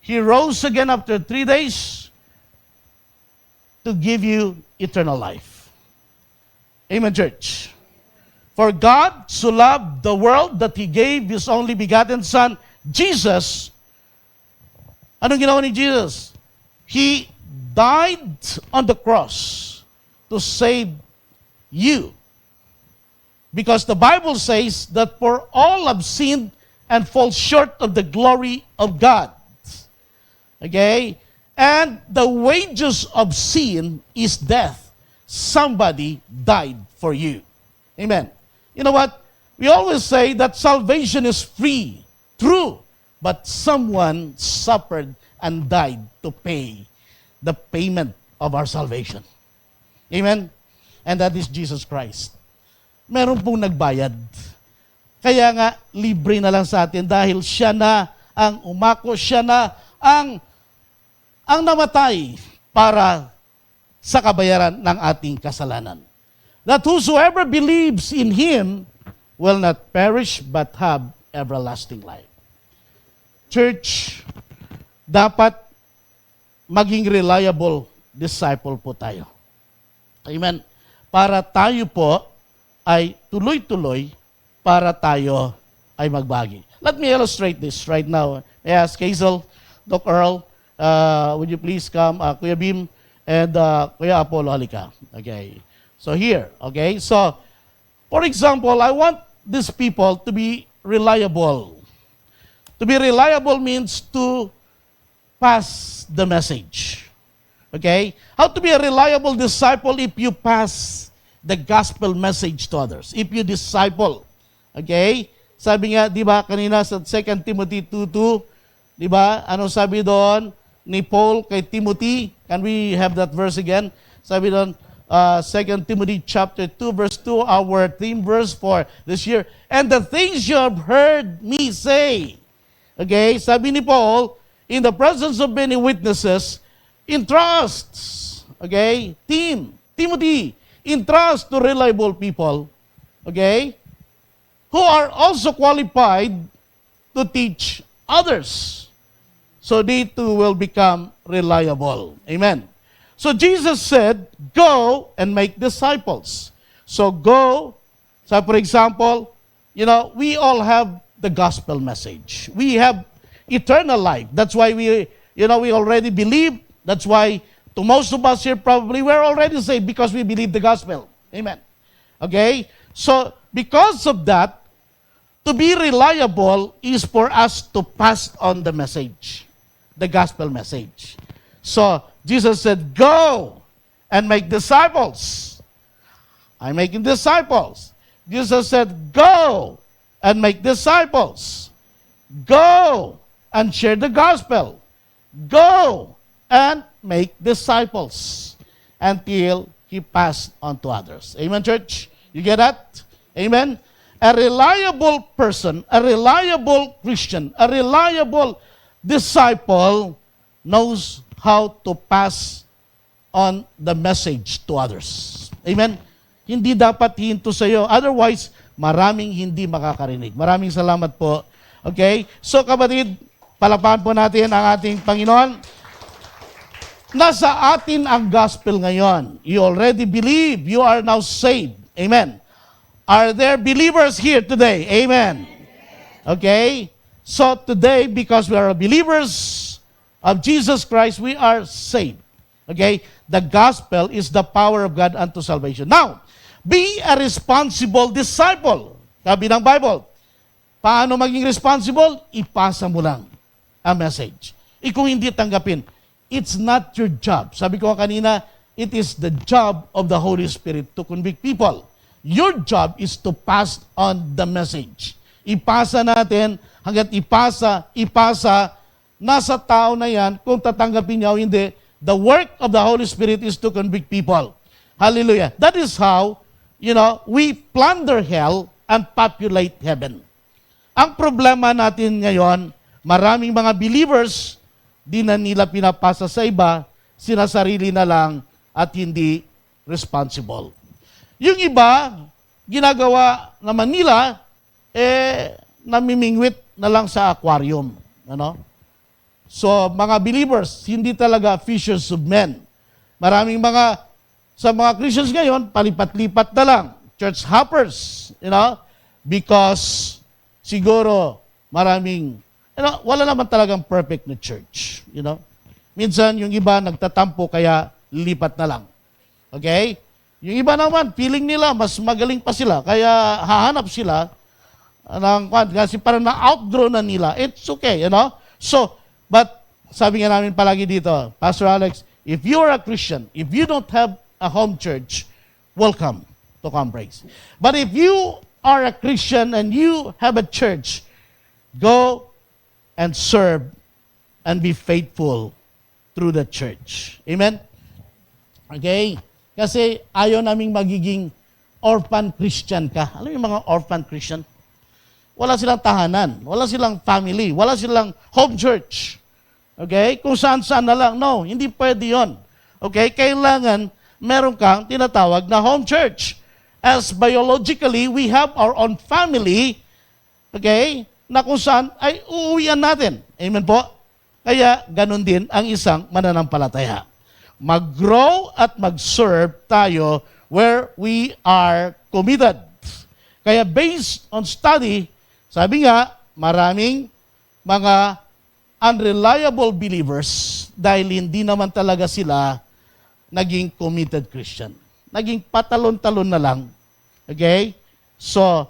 He rose again after 3 days to give you eternal life. Amen, church. For God so loved the world that He gave His only begotten Son, Jesus. Anong ginawa ni Jesus? He died on the cross to save you. Because the Bible says that for all have sinned and fall short of the glory of God. Okay? And the wages of sin is death. Somebody died for you. Amen. You know what? We always say that salvation is free. True. But someone suffered and died to pay the payment of our salvation. Amen? And that is Jesus Christ. Meron pong nagbayad. Kaya nga, libre na lang sa atin dahil siya na ang umako, siya na ang namatay para sa kabayaran ng ating kasalanan. That whosoever believes in Him will not perish but have everlasting life. Church, dapat maging reliable disciple po tayo. Amen. Para tayo po ay tuloy-tuloy, para tayo ay magbagi. Let me illustrate this right now. I ask Hazel, Doc Earl, would you please come, Kuya Bim, and Kuya Apollo, halika. Okay. So here, okay. So, for example, I want these people to be reliable. To be reliable means to pass the message. Okay? How to be a reliable disciple if you pass the gospel message to others. If you disciple. Okay? Sabi nga, di ba, kanina sa 2 Timothy 2:2, di ba, anong sabi doon ni Paul kay Timothy? Can we have that verse again? Sabi doon, 2 Timothy chapter 2, verse 2, our theme verse for this year. And the things you have heard me say. Okay? Sabi ni Paul, in the presence of many witnesses, entrust, okay, Timothy, entrust to reliable people, okay, who are also qualified to teach others, so they too will become reliable. Amen. So Jesus said, go and make disciples. So go, so for example, you know, we all have the gospel message. We have eternal life. That's why we already believe. That's why to most of us here probably we're already saved because we believe the gospel. Amen. Okay? So, because of that, to be reliable is for us to pass on the message, the gospel message. So, Jesus said, go and make disciples. I'm making disciples. Jesus said, go and make disciples. Go and share the gospel. Go and make disciples until He passed on to others. Amen, church? You get that? Amen? A reliable person, a reliable Christian, a reliable disciple knows how to pass on the message to others. Amen? Hindi dapat hinto sa iyo. Otherwise, maraming hindi makakarinig. Maraming salamat po. Okay? So, kapatid, palakpakan po natin ang ating Panginoon. Nasa atin ang gospel ngayon. You already believe. You are now saved. Amen. Are there believers here today? Amen. Okay? So today, because we are believers of Jesus Christ, we are saved. Okay? The gospel is the power of God unto salvation. Now, be a responsible disciple. Sabi ng Bible. Paano maging responsible? Ipasa mo lang ang message. Kung hindi tanggapin, it's not your job. Sabi ko kanina, it is the job of the Holy Spirit to convict people. Your job is to pass on the message. Ipasa natin, hanggat ipasa, nasa tao na yan, kung tatanggapin niya o hindi, the work of the Holy Spirit is to convict people. Hallelujah. That is how, we plunder hell and populate heaven. Ang problema natin ngayon, maraming mga believers, di na nila pinapasa sa iba, sinasarili na lang at hindi responsible. Yung iba, ginagawa naman nila, namimingwit na lang sa aquarium. Ano? So, mga believers, hindi talaga fishers of men. Maraming sa mga Christians ngayon, palipat-lipat na lang. Church hoppers, because siguro maraming, wala naman talagang perfect na church, Minsan, yung iba nagtatampo kaya lipat na lang. Okay? Yung iba naman, feeling nila, mas magaling pa sila, kaya hahanap sila ng kasi parang na-outgrow na nila. It's okay, you know? So, but sabi nga namin palagi dito, Pastor Alex, if you're a Christian, if you don't have a home church, welcome to Compraise. But if you are a Christian and you have a church, go and serve and be faithful through the church. Amen? Okay? Kasi ayaw naming magiging orphan Christian ka. Alam yung mga orphan Christian? Wala silang tahanan, wala silang family, wala silang home church. Okay? Kung saan-saan na lang. No, hindi pwede yun. Okay? Kailangan meron kang tinatawag na home church. As biologically, we have our own family, okay, na kung saan ay uuwian natin. Amen po? Kaya ganun din ang isang mananampalataya. Mag-grow at mag-serve tayo where we are committed. Kaya based on study, sabi nga, maraming mga unreliable believers dahil hindi naman talaga sila naging committed Christian. Naging patalon-talon na lang. Okay? So,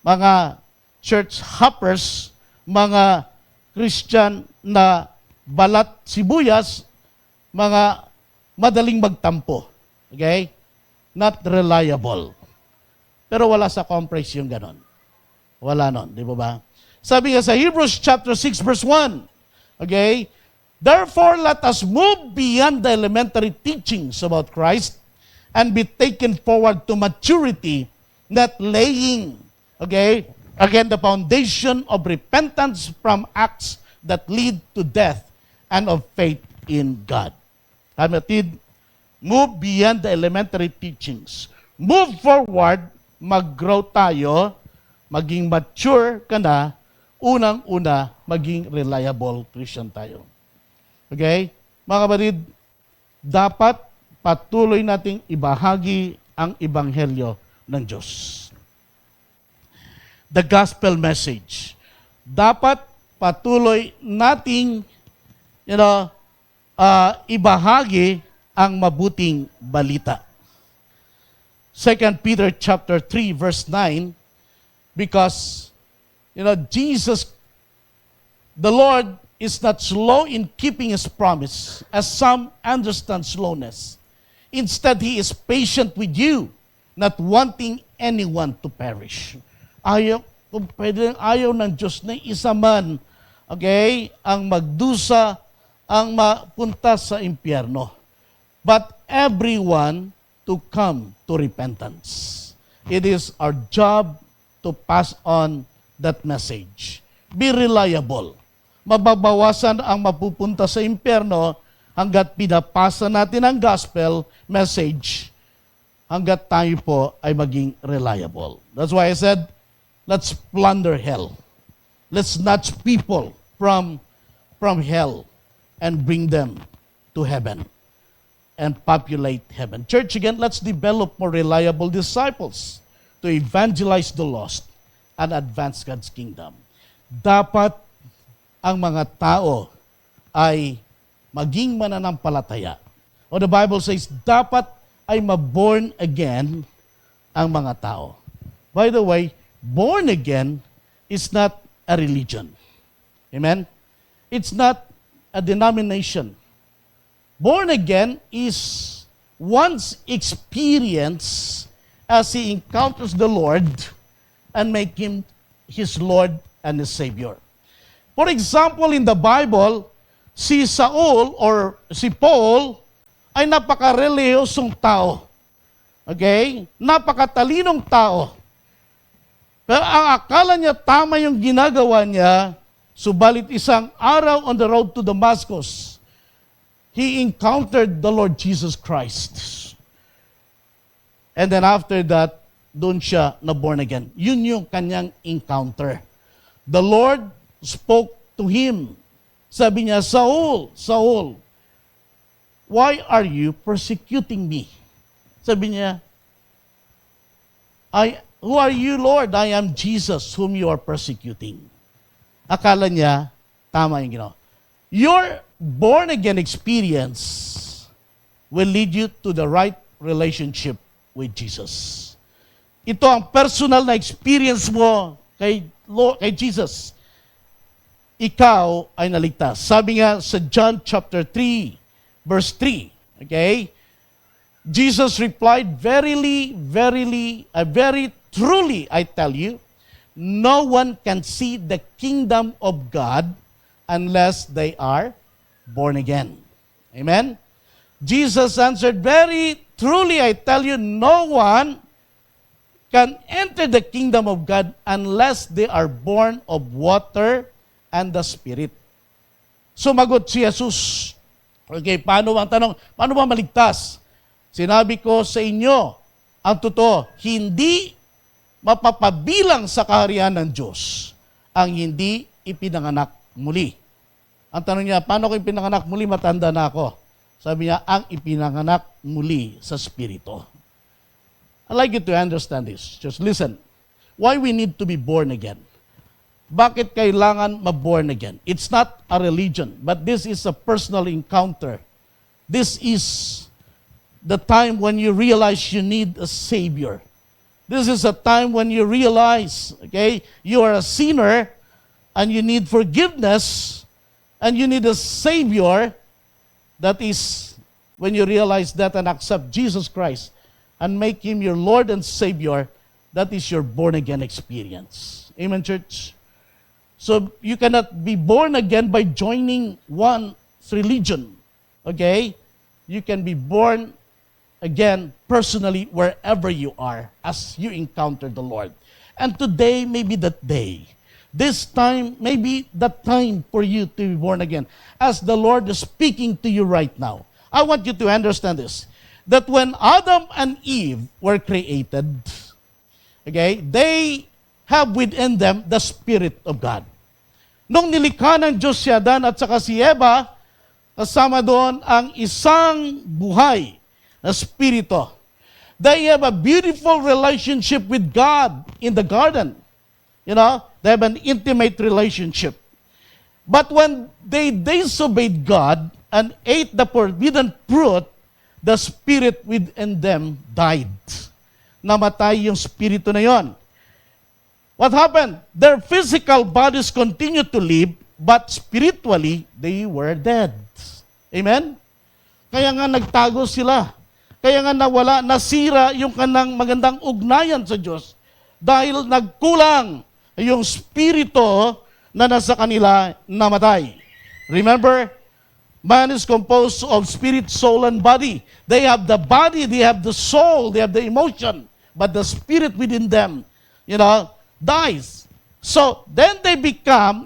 mga church hoppers, mga Christian na balat sibuyas, mga madaling magtampo. Okay? Not reliable. Pero wala sa Compraise yung ganon. Wala nun, di ba ba? Sabi nga sa Hebrews chapter 6 verse 1, okay? Therefore, let us move beyond the elementary teachings about Christ and be taken forward to maturity, not laying, okay, again, the foundation of repentance from acts that lead to death and of faith in God. Hamatid, move beyond the elementary teachings. Move forward, mag-grow tayo, maging mature ka na, unang-una, maging reliable Christian tayo. Okay? Mga kapatid, dapat patuloy nating ibahagi ang ebanghelyo ng Diyos. The gospel message. Dapat patuloy nating ibahagi ang mabuting balita. 2 Peter chapter 3 verse 9, because Jesus, the Lord, is not slow in keeping His promise, as some understand slowness. Instead, He is patient with you, not wanting anyone to perish. Kung pwede, ayaw ng Diyos na isa man, okay, ang magdusa, ang mapunta sa impyerno. But everyone to come to repentance. It is our job to pass on that message. Be reliable. Mababawasan ang mapupunta sa impyerno hanggat pinapasa natin ang gospel message, hanggat tayo po ay maging reliable. That's why I said, let's plunder hell. Let's snatch people from hell and bring them to heaven and populate heaven. Church, again, let's develop more reliable disciples to evangelize the lost and advance God's kingdom. Dapat ang mga tao ay maging mananampalataya. O the Bible says, dapat ay ma-born again ang mga tao. By the way, born again is not a religion. Amen? It's not a denomination. Born again is one's experience as he encounters the Lord and make Him his Lord and his Savior. For example, in the Bible, si Saul or si Paul ay napaka-relihiyosong tao. Okay? Napakatalinong tao. Pero ang akala niya tama yung ginagawa niya, subalit isang araw on the road to Damascus, he encountered the Lord Jesus Christ. And then after that, doon siya na born again. Yun yung kanyang encounter. The Lord spoke to him. Sabi niya, Saul, Saul, why are you persecuting me? Sabi niya, who are you, Lord? I am Jesus whom you are persecuting. Akala niya, tama yung ginawa. Your born-again experience will lead you to the right relationship with Jesus. Ito ang personal na experience mo kay Jesus. Ikaw ay naligtas. Sabi nga sa John chapter 3, verse 3, okay? Jesus replied, "Verily, verily, very truly, I tell you, no one can see the kingdom of God unless they are born again." Amen? Jesus answered, "Very truly, I tell you, no one can enter the kingdom of God unless they are born of water and the Spirit." Sumagot si Jesus. Okay, paano ang tanong? Paano ba maligtas? Sinabi ko sa inyo, ang totoo, hindi mapapabilang sa kaharian ng Diyos ang hindi ipinanganak muli. Ang tanong niya, paano ko ipinanganak muli? Matanda na ako. Sabi niya, ang ipinanganak muli sa Espiritu. I'd like you to understand this. Just listen. Why we need to be born again? Bakit kailangan ma-born again? It's not a religion, but this is a personal encounter. This is the time when you realize you need a Savior. This is a time when you realize, okay, you are a sinner and you need forgiveness and you need a Savior. That is when you realize that and accept Jesus Christ and make Him your Lord and Savior. That is your born-again experience. Amen, church? So you cannot be born again by joining one religion. Okay? You can be born again personally wherever you are as you encounter the Lord. And today may be that day. This time may be the time for you to be born again. As the Lord is speaking to you right now. I want you to understand this. That when Adam and Eve were created, okay, they have within them the Spirit of God. Nung nilikha ng Diyos si Adan at saka si Eva, kasama doon ang isang buhay na Espiritu. They have a beautiful relationship with God in the garden. You know, they have an intimate relationship. But when they disobeyed God and ate the forbidden fruit, the spirit within them died. Namatay yung spirito na yon. What happened? Their physical bodies continued to live, but spiritually, they were dead. Amen? Kaya nga nagtago sila. Kaya nga nawala, nasira yung kanang magandang ugnayan sa Diyos dahil nagkulang yung spirito na nasa kanila namatay. Remember, man is composed of spirit, soul, and body. They have the body, they have the soul, they have the emotion, but the spirit within them, dies. So, then they become,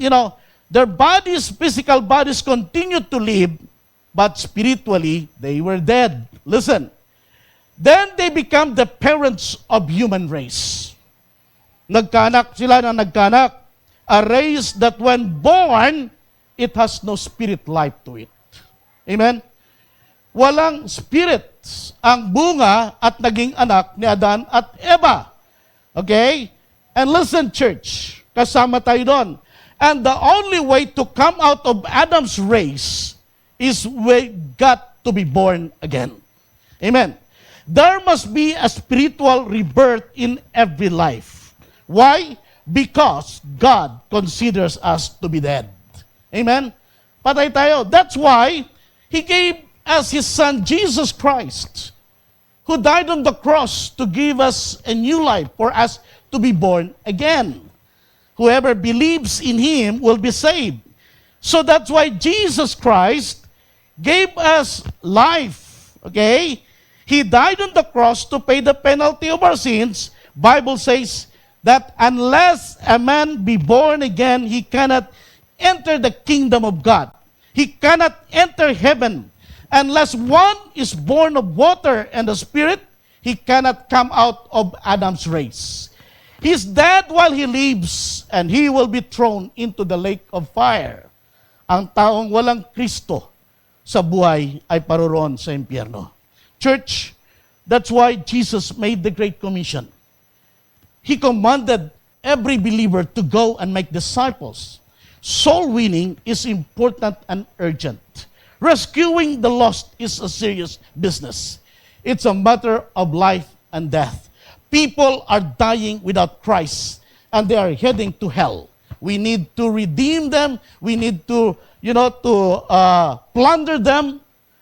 their bodies, physical bodies continue to live, but spiritually, they were dead. Listen. Then they become the parents of human race. Nagkanak sila na nagkanak. A race that when born, it has no spirit life to it. Amen? Walang spirit ang bunga at naging anak ni Adan at Eva. Okay? And listen, church, kasama tayo doon. And the only way to come out of Adam's race is we got to be born again. Amen? There must be a spiritual rebirth in every life. Why? Because God considers us to be dead. Amen? Patay tayo. That's why He gave us His Son, Jesus Christ, who died on the cross to give us a new life for us to be born again. Whoever believes in Him will be saved. So that's why Jesus Christ gave us life. Okay? He died on the cross to pay the penalty of our sins. Bible says that unless a man be born again, he cannot enter the kingdom of God. He cannot enter heaven. Unless one is born of water and the Spirit, he cannot come out of Adam's race. He's dead while he lives, and he will be thrown into the lake of fire. Ang taong walang Kristo sa buhay ay paroroon sa impyerno. Church, that's why Jesus made the Great Commission. He commanded every believer to go and make disciples. Soul winning is important and urgent. Rescuing the lost is a serious business. It's a matter of life and death. People are dying without Christ, and they are heading to hell. We need to redeem them. We need to, plunder them.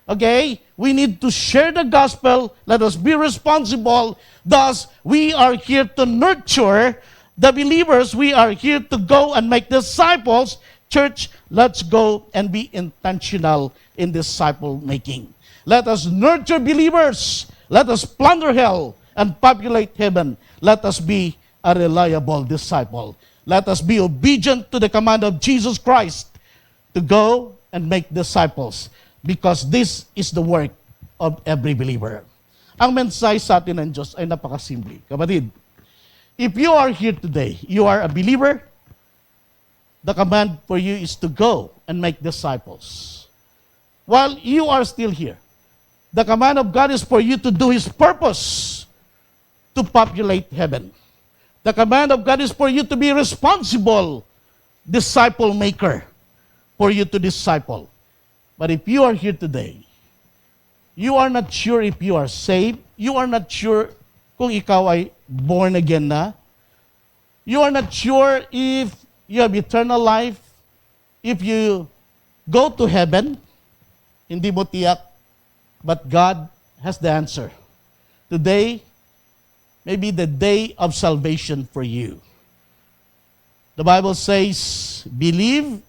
Okay? We need to share the gospel. Let us be responsible. Thus, we are here to nurture the believers. We are here to go and make disciples. Church, let's go and be intentional in disciple making. Let us nurture believers. Let us plunder hell and populate heaven. Let us be a reliable disciple. Let us be obedient to the command of Jesus Christ to go and make disciples, because this is the work of every believer. Ang mensahe sa atin ng Diyos ay napakasimple. Kapatid, if you are here today, you are a believer, the command for you is to go and make disciples. While you are still here, the command of God is for you to do His purpose, to populate heaven. The command of God is for you to be responsible disciple maker, for you to disciple. But if you are here today, you are not sure if you are saved, you are not sure kung ikaw ay born again na, you are not sure if you have eternal life, if you go to heaven, hindi mo tiyak, but God has the answer. Today may be the day of salvation for you. The Bible says, believe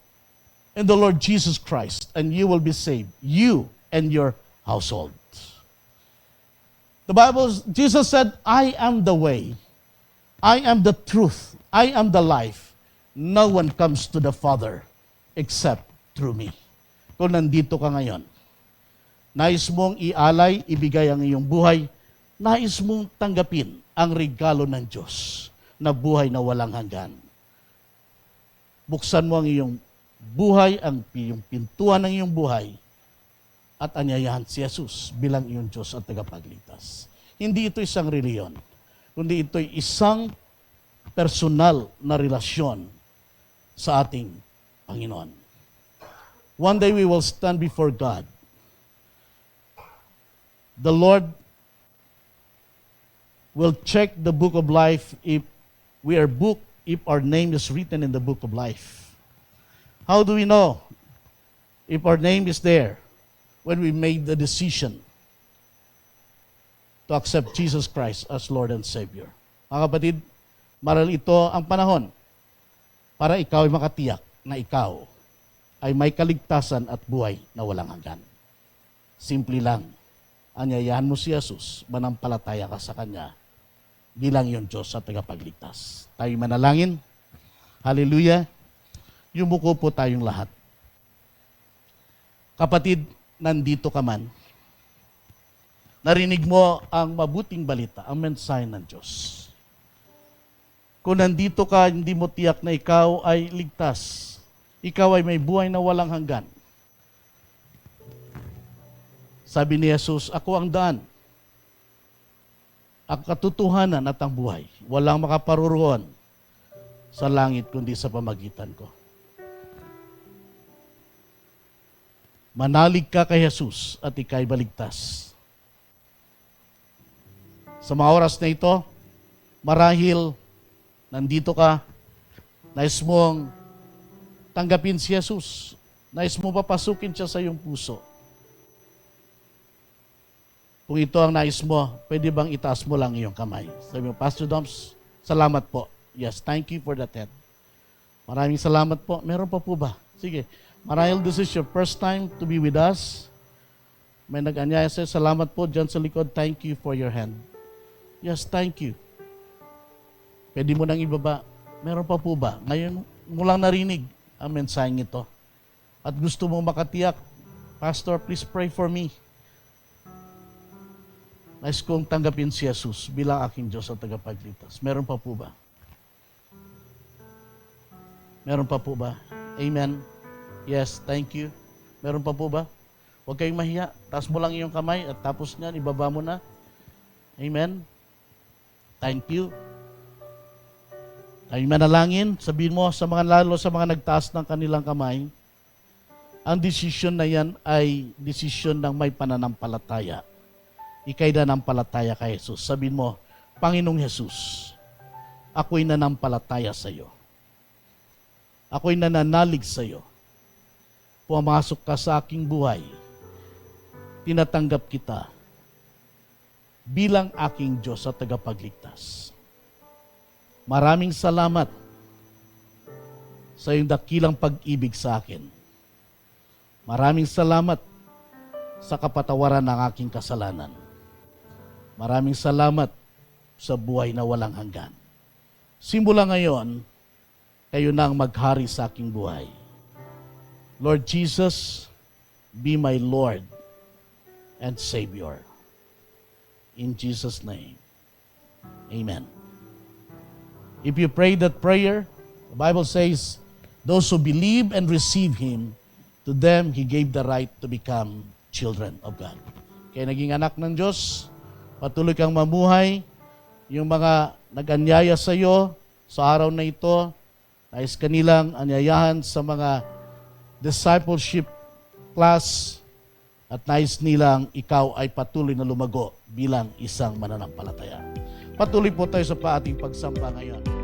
in the Lord Jesus Christ, and you will be saved, you and your household. Jesus said, I am the way, I am the truth, I am the life. No one comes to the Father except through me. Kung nandito ka ngayon, nais mong ialay, ibigay ang iyong buhay, nais mong tanggapin ang regalo ng Diyos na buhay na walang hanggan. Buksan mo ang iyong buhay, ang iyong pintuan ng iyong buhay, at anyayahan si Jesus bilang iyong Diyos at tagapagligtas. Hindi ito isang reliyon, kundi ito'y isang personal na relasyon sa ating Panginoon. One day we will stand before God. The Lord will check the book of life if our name is written in the book of life. How do we know if our name is there? When we made the decision to accept Jesus Christ as Lord and Savior. Mga kapatid, marahil ito ang panahon para ikaw ay makatiyak na ikaw ay may kaligtasan at buhay na walang hanggan. Simple lang, anyayahan mo si Jesus, manampalataya ka sa Kanya bilang iyong Diyos at tagapagligtas. Tayo manalangin. Hallelujah. Yumuko po tayong lahat. Kapatid, nandito ka man, narinig mo ang mabuting balita, ang mensahe ng Diyos. Kung nandito ka, hindi mo tiyak na ikaw ay ligtas. Ikaw ay may buhay na walang hanggan. Sabi ni Jesus, ako ang daan, ang katotohanan at ang buhay. Walang makaparuroon sa langit kundi sa pamagitan ko. Manalig ka kay Jesus at ika'y baligtas. Sa mga oras na ito, marahil nandito ka, nais mong tanggapin si Jesus, nais mong papasukin siya sa iyong puso. Kung ito ang nais mo, pwede bang itaas mo lang iyong kamay? Sabi mo, Pastor Doms, salamat po. Yes, thank you for that. Maraming salamat po. Meron pa po ba? Sige. Marahil this is your first time to be with us. May nag-anyaya sa'yo, salamat po dyan sa likod. Thank you for your hand. Yes, thank you. Pwede mo nang ibaba. Meron pa po ba? Ngayon mo lang narinig ang mensaheng ito. At gusto mo makatiyak, Pastor, please pray for me. Nais kong tanggapin si Jesus bilang aking Diyos at tagapagligtas. Meron pa po ba? Meron pa po ba? Amen. Yes, thank you. Meron pa po ba? Huwag kayong mahiya. Taas mo lang iyong kamay at tapos niyan, ibaba mo na. Amen. Thank you. Ay manalangin, sabihin mo sa mga lalo sa mga nagtaas ng kanilang kamay, ang desisyon na yan ay desisyon ng may pananampalataya. Ika'y nanampalataya kay Jesus. Sabihin mo, Panginoong Jesus, ako'y nanampalataya sa iyo. Ako'y nananalig sa iyo. Pumasok ka sa aking buhay. Tinatanggap kita bilang aking Diyos at tagapagligtas. Maraming salamat sa iyong dakilang pag-ibig sa akin. Maraming salamat sa kapatawaran ng aking kasalanan. Maraming salamat sa buhay na walang hanggan. Simula ngayon, kayo na ang maghari sa aking buhay. Lord Jesus, be my Lord and Savior. In Jesus' name, amen. If you pray that prayer, the Bible says, those who believe and receive Him, to them He gave the right to become children of God. Kaya naging anak ng Diyos, patuloy kang mamuhay. Yung mga nag-anyaya sa iyo sa araw na ito, nais kanilang anyayahan sa mga discipleship class at nais nilang ikaw ay patuloy na lumago bilang isang mananampalataya. Patuloy po tayo sa ating pagsamba ngayon.